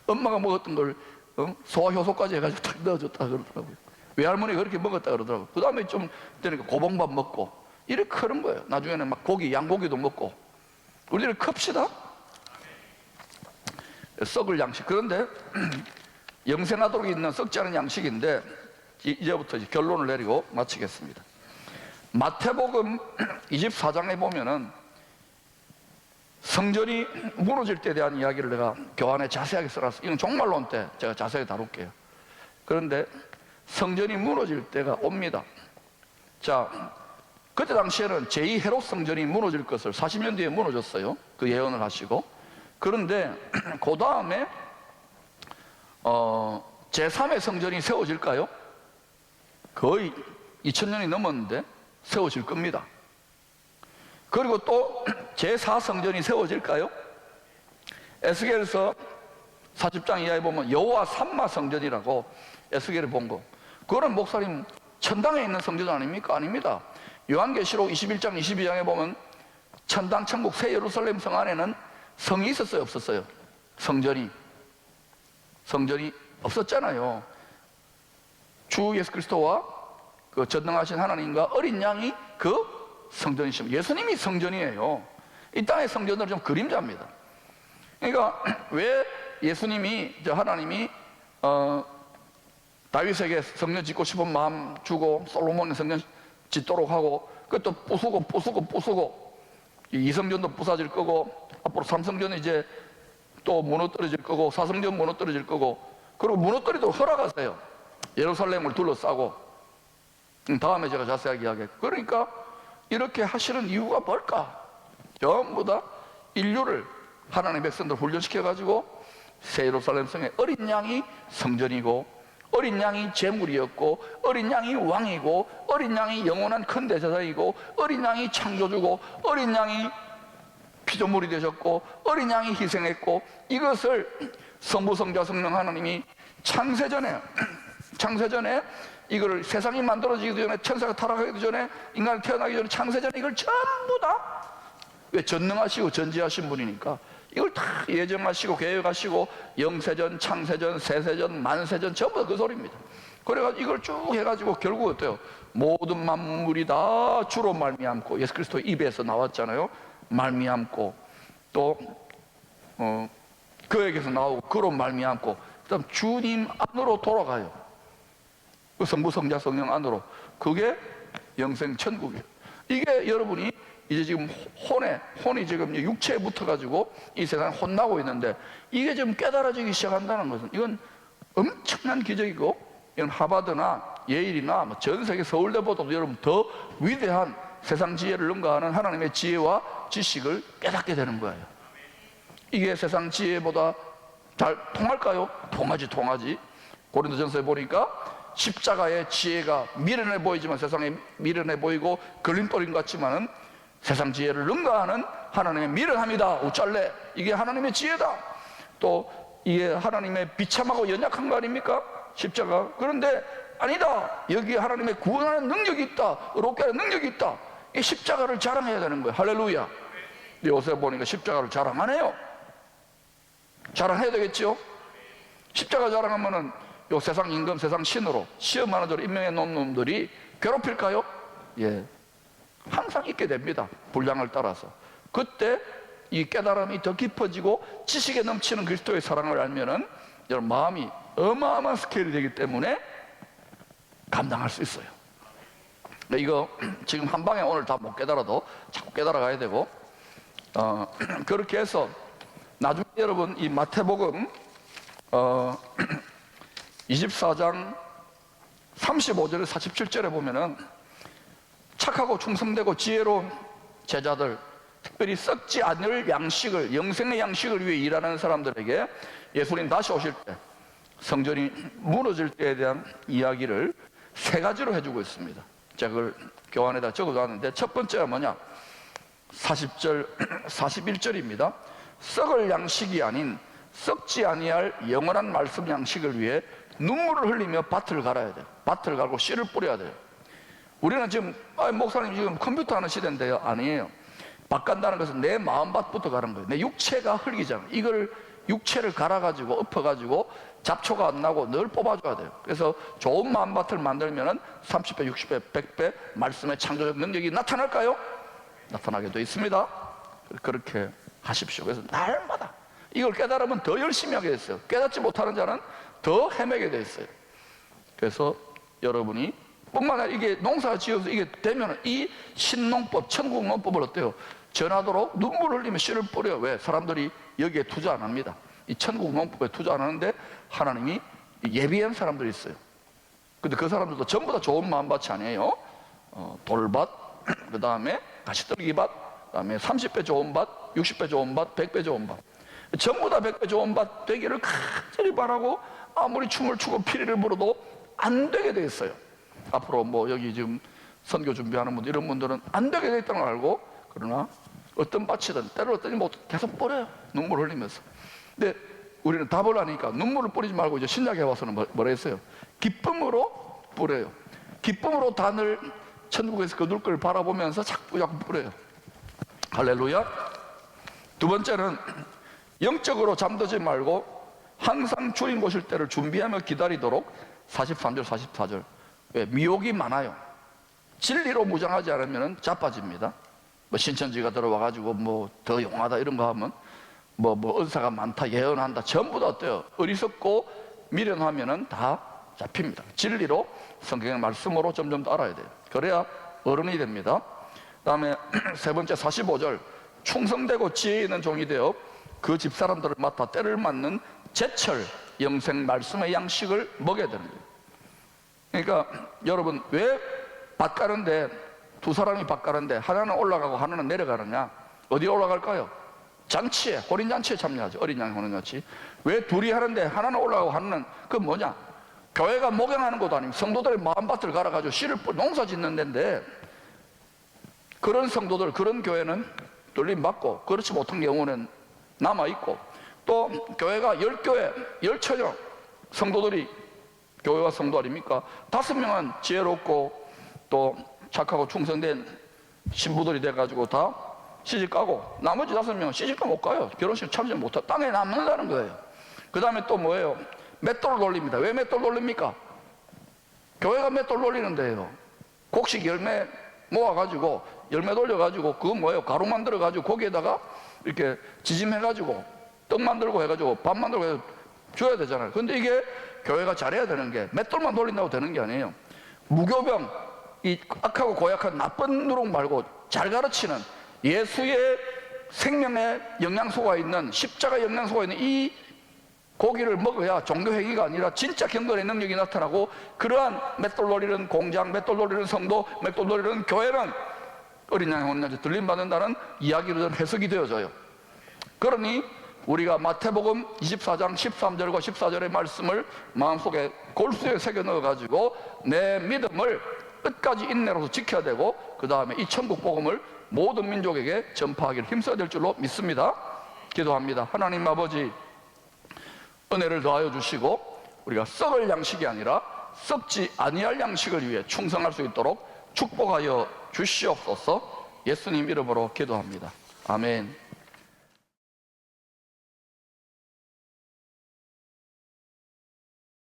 엄마가 먹었던 걸 소화효소까지 해가지고 딱 넣어줬다 그러더라고요. 외할머니가 그렇게 먹었다 그러더라고요. 그 다음에 좀 되니까 고봉밥 먹고 이렇게 크는 거예요. 나중에는 막 고기, 양고기도 먹고. 우리는 큽시다. 썩을 양식. 그런데 영생하도록 있는 썩지 않은 양식인데, 이제부터 이제 결론을 내리고 마치겠습니다. 마태복음 24장에 보면은 성전이 무너질 때에 대한 이야기를 내가 교환에 자세하게 써놨어요. 이건 종말론 때 제가 자세히 다룰게요. 그런데 성전이 무너질 때가 옵니다. 자, 그때 당시에는 제2 헤롯 성전이 무너질 것을 40년 뒤에 무너졌어요. 그 예언을 하시고. 그런데 그 다음에 제3의 성전이 세워질까요? 거의 2000년이 넘었는데 세워질 겁니다. 그리고 또 제4성전이 세워질까요? 에스겔에서 40장 이하에 보면 여호와 삼마 성전이라고 에스겔이 본 거. 그거는 목사님 천당에 있는 성전 아닙니까? 아닙니다. 요한계시록 21장 22장에 보면 천당 천국 새 예루살렘 성 안에는 성이 있었어요, 없었어요? 성전이 없었잖아요. 주 예수 그리스도와 그 전능하신 하나님과 어린 양이 그 성전이십니다. 예수님이 성전이에요. 이 땅의 성전들은 좀 그림자입니다. 그러니까 왜 예수님이, 하나님이 다윗에게 성전 짓고 싶은 마음 주고 솔로몬의 성전 짓도록 하고, 그것도 부수고 이 성전도 부사질 거고, 앞으로 3성전은 이제 또 무너뜨려질 거고, 4성전 무너뜨려질 거고, 그리고 무너뜨리도록 허락하세요. 예루살렘을 둘러싸고. 다음에 제가 자세하게 이야기할게요. 그러니까 이렇게 하시는 이유가 뭘까? 전부 다 인류를, 하나님의 백성들 훈련시켜가지고 새 예루살렘 성에 어린 양이 성전이고, 어린 양이 제물이었고, 어린 양이 왕이고, 어린 양이 영원한 큰 대제사이고, 어린 양이 창조주고, 어린 양이 피조물이 되셨고, 어린 양이 희생했고, 이것을 성부 성자 성령 하나님이 창세전에 이거를 세상이 만들어지기 전에, 천사가 타락하기 전에, 인간이 태어나기 전에, 창세전에 이걸 전부 다, 왜 전능하시고 전지하신 분이니까 이걸 다 예정하시고 계획하시고, 영세전, 창세전, 세세전, 만세전 전부 다 그 소리입니다. 그래가지고 이걸 쭉 해가지고 결국 어때요? 모든 만물이 다 주로 말미암고, 예수 그리스도 입에서 나왔잖아요. 말미암고, 또 그에게서 나오고, 그로 말미암고, 그다음 주님 안으로 돌아가요. 그 성부 성자 성령 안으로. 그게 영생 천국이에요. 이게 여러분이 이제 지금 혼이 지금 육체에 붙어가지고 이 세상에 혼나고 있는데, 이게 지금 깨달아지기 시작한다는 것은 이건 엄청난 기적이고, 이건 하버드나 예일이나 전 세계 서울대보다도 여러분 더 위대한 세상 지혜를 능가하는 하나님의 지혜와 지식을 깨닫게 되는 거예요. 이게 세상 지혜보다 잘 통할까요? 통하지. 고린도전서에 보니까 십자가의 지혜가 미련해 보이지만, 세상에 미련해 보이고 걸림돌인 것 같지만은 세상 지혜를 능가하는 하나님의 미련함이다. 우짤레. 이게 하나님의 지혜다. 또 이게 하나님의 비참하고 연약한 거 아닙니까? 십자가. 그런데 아니다. 여기 하나님의 구원하는 능력이 있다. 의롭게 하는 능력이 있다. 이 십자가를 자랑해야 되는 거예요. 할렐루야. 요새 보니까 십자가를 자랑 안 해요. 자랑해야 되겠죠? 십자가 자랑하면은 요 세상 임금, 세상 신으로 시험하는 대로 임명해 놓은 놈들이 괴롭힐까요? 예. 항상 있게 됩니다. 분량을 따라서. 그때 이 깨달음이 더 깊어지고 지식에 넘치는 그리스도의 사랑을 알면은 여러분 마음이 어마어마한 스케일이 되기 때문에 감당할 수 있어요. 이거 지금 한 방에 오늘 다 못 깨달아도 자꾸 깨달아 가야 되고, 그렇게 해서 나중에 여러분 이 마태복음 24장 35절에 47절에 보면은 착하고 충성되고 지혜로운 제자들, 특별히 썩지 않을 양식을, 영생의 양식을 위해 일하는 사람들에게 예수님 다시 오실 때, 성전이 무너질 때에 대한 이야기를 세 가지로 해주고 있습니다. 제가 그걸 교환에다 적어놨는데, 첫 번째가 뭐냐? 40절, 41절입니다. 썩을 양식이 아닌 썩지 아니할 영원한 말씀 양식을 위해 눈물을 흘리며 밭을 갈아야 돼요. 밭을 갈고 씨를 뿌려야 돼요. 우리는 지금 목사님 지금 컴퓨터 하는 시대인데요. 아니에요. 밭 간다는 것은 내 마음밭부터 가는 거예요. 내 육체가 흙이잖아. 이걸 육체를 갈아가지고 엎어가지고 잡초가 안 나고 늘 뽑아줘야 돼요. 그래서 좋은 마음밭을 만들면은 30배, 60배, 100배 말씀의 창조적 능력이 나타날까요? 나타나게 되어 있습니다. 그렇게 하십시오. 그래서 날마다 이걸 깨달으면 더 열심히 하게 됐어요. 깨닫지 못하는 자는 더 헤매게 돼 있어요. 그래서 여러분이 뿐만 아니라 이게 농사 지어서 이게 되면 이 신농법, 천국농법을 어때요? 전하도록 눈물 흘리며 씨를 뿌려요. 왜? 사람들이 여기에 투자 안 합니다. 이 천국농법에 투자 안 하는데 하나님이 예비한 사람들이 있어요. 근데 그 사람들도 전부 다 좋은 마음밭이 아니에요. 돌밭, 그 다음에 가시떨기밭, 그 다음에 30배 좋은 밭, 60배 좋은 밭, 100배 좋은 밭. 전부 다 100배 좋은 밭 되기를 간절히 바라고 아무리 춤을 추고 피리를 불어도 안 되게 돼 있어요. 앞으로 뭐 여기 지금 선교 준비하는 분들, 이런 분들은 안 되게 돼 있다는 걸 알고, 그러나 어떤 밭이든 때로는 뭐 계속 뿌려요. 눈물 흘리면서. 근데 우리는 답을 하니까 눈물을 뿌리지 말고 이제 신약에 와서는 뭐라 했어요? 기쁨으로 뿌려요. 기쁨으로 단을 천국에서 거둘 걸 바라보면서 자꾸 뿌려요. 할렐루야. 두 번째는 영적으로 잠들지 말고 항상 주님 오실 때를 준비하며 기다리도록 43절 44절. 왜? 미혹이 많아요. 진리로 무장하지 않으면 자빠집니다. 뭐 신천지가 들어와가지고 뭐 더 용하다 이런 거 하면 뭐 은사가 많다, 예언한다, 전부 다 어때요? 어리석고 미련하면은 다 잡힙니다. 진리로 성경의 말씀으로 점점 더 알아야 돼요. 그래야 어른이 됩니다. 다음에 세 번째 45절, 충성되고 지혜 있는 종이 되어 그 집사람들을 맡아 때를 맞는 제철 영생 말씀의 양식을 먹여야 되는 거예요. 그러니까 여러분, 왜 밭 가는데 두 사람이 밭 가는데 하나는 올라가고 하나는 내려가느냐? 어디 올라갈까요? 잔치에, 호린잔치에 참여하죠. 어린 양 호린잔치. 왜 둘이 하는데 하나는 올라가고 하나는, 그건 뭐냐? 교회가 목양하는 것도 아니고 성도들의 마음밭을 갈아가지고 씨를 농사 짓는 데인데, 그런 성도들, 그런 교회는 뚫림 받고, 그렇지 못한 경우는 남아있고, 또 교회가 10교회, 10처형 성도들이 교회와 성도 아닙니까? 5명은 지혜롭고 또 착하고 충성된 신부들이 돼가지고 다 시집가고, 나머지 5명은 시집가 못 가요. 결혼식 참석 못하고 땅에 남는다는 거예요. 그 다음에 또 뭐예요? 맷돌을 돌립니다. 왜 맷돌 돌립니까? 교회가 맷돌 돌리는데요, 곡식 열매 모아가지고 열매 돌려가지고 그거 뭐예요? 가루 만들어가지고 거기에다가 이렇게 지짐해가지고 떡 만들고 해가지고 밥 만들고 해서 줘야 되잖아요. 근데 이게 교회가 잘해야 되는 게 맷돌만 돌린다고 되는 게 아니에요. 무교병, 이 악하고 고약한 나쁜 누룩 말고 잘 가르치는 예수의 생명의 영양소가 있는, 십자가 영양소가 있는 이 고기를 먹어야 종교행위가 아니라 진짜 경건의 능력이 나타나고, 그러한 맷돌 노리는 공장, 맷돌 노리는 성도, 맷돌 노리는 교회는 어린 양의 혼란에 들림받는다는 이야기로 해석이 되어져요. 그러니 우리가 마태복음 24장 13절과 14절의 말씀을 마음속에 골수에 새겨 넣어가지고 내 믿음을 끝까지 인내로서 지켜야 되고, 그 다음에 이 천국 복음을 모든 민족에게 전파하기를 힘써야 될 줄로 믿습니다. 기도합니다. 하나님 아버지, 은혜를 더하여 주시고 우리가 썩을 양식이 아니라 썩지 아니할 양식을 위해 충성할 수 있도록 축복하여 주시옵소서. 예수님 이름으로 기도합니다. 아멘.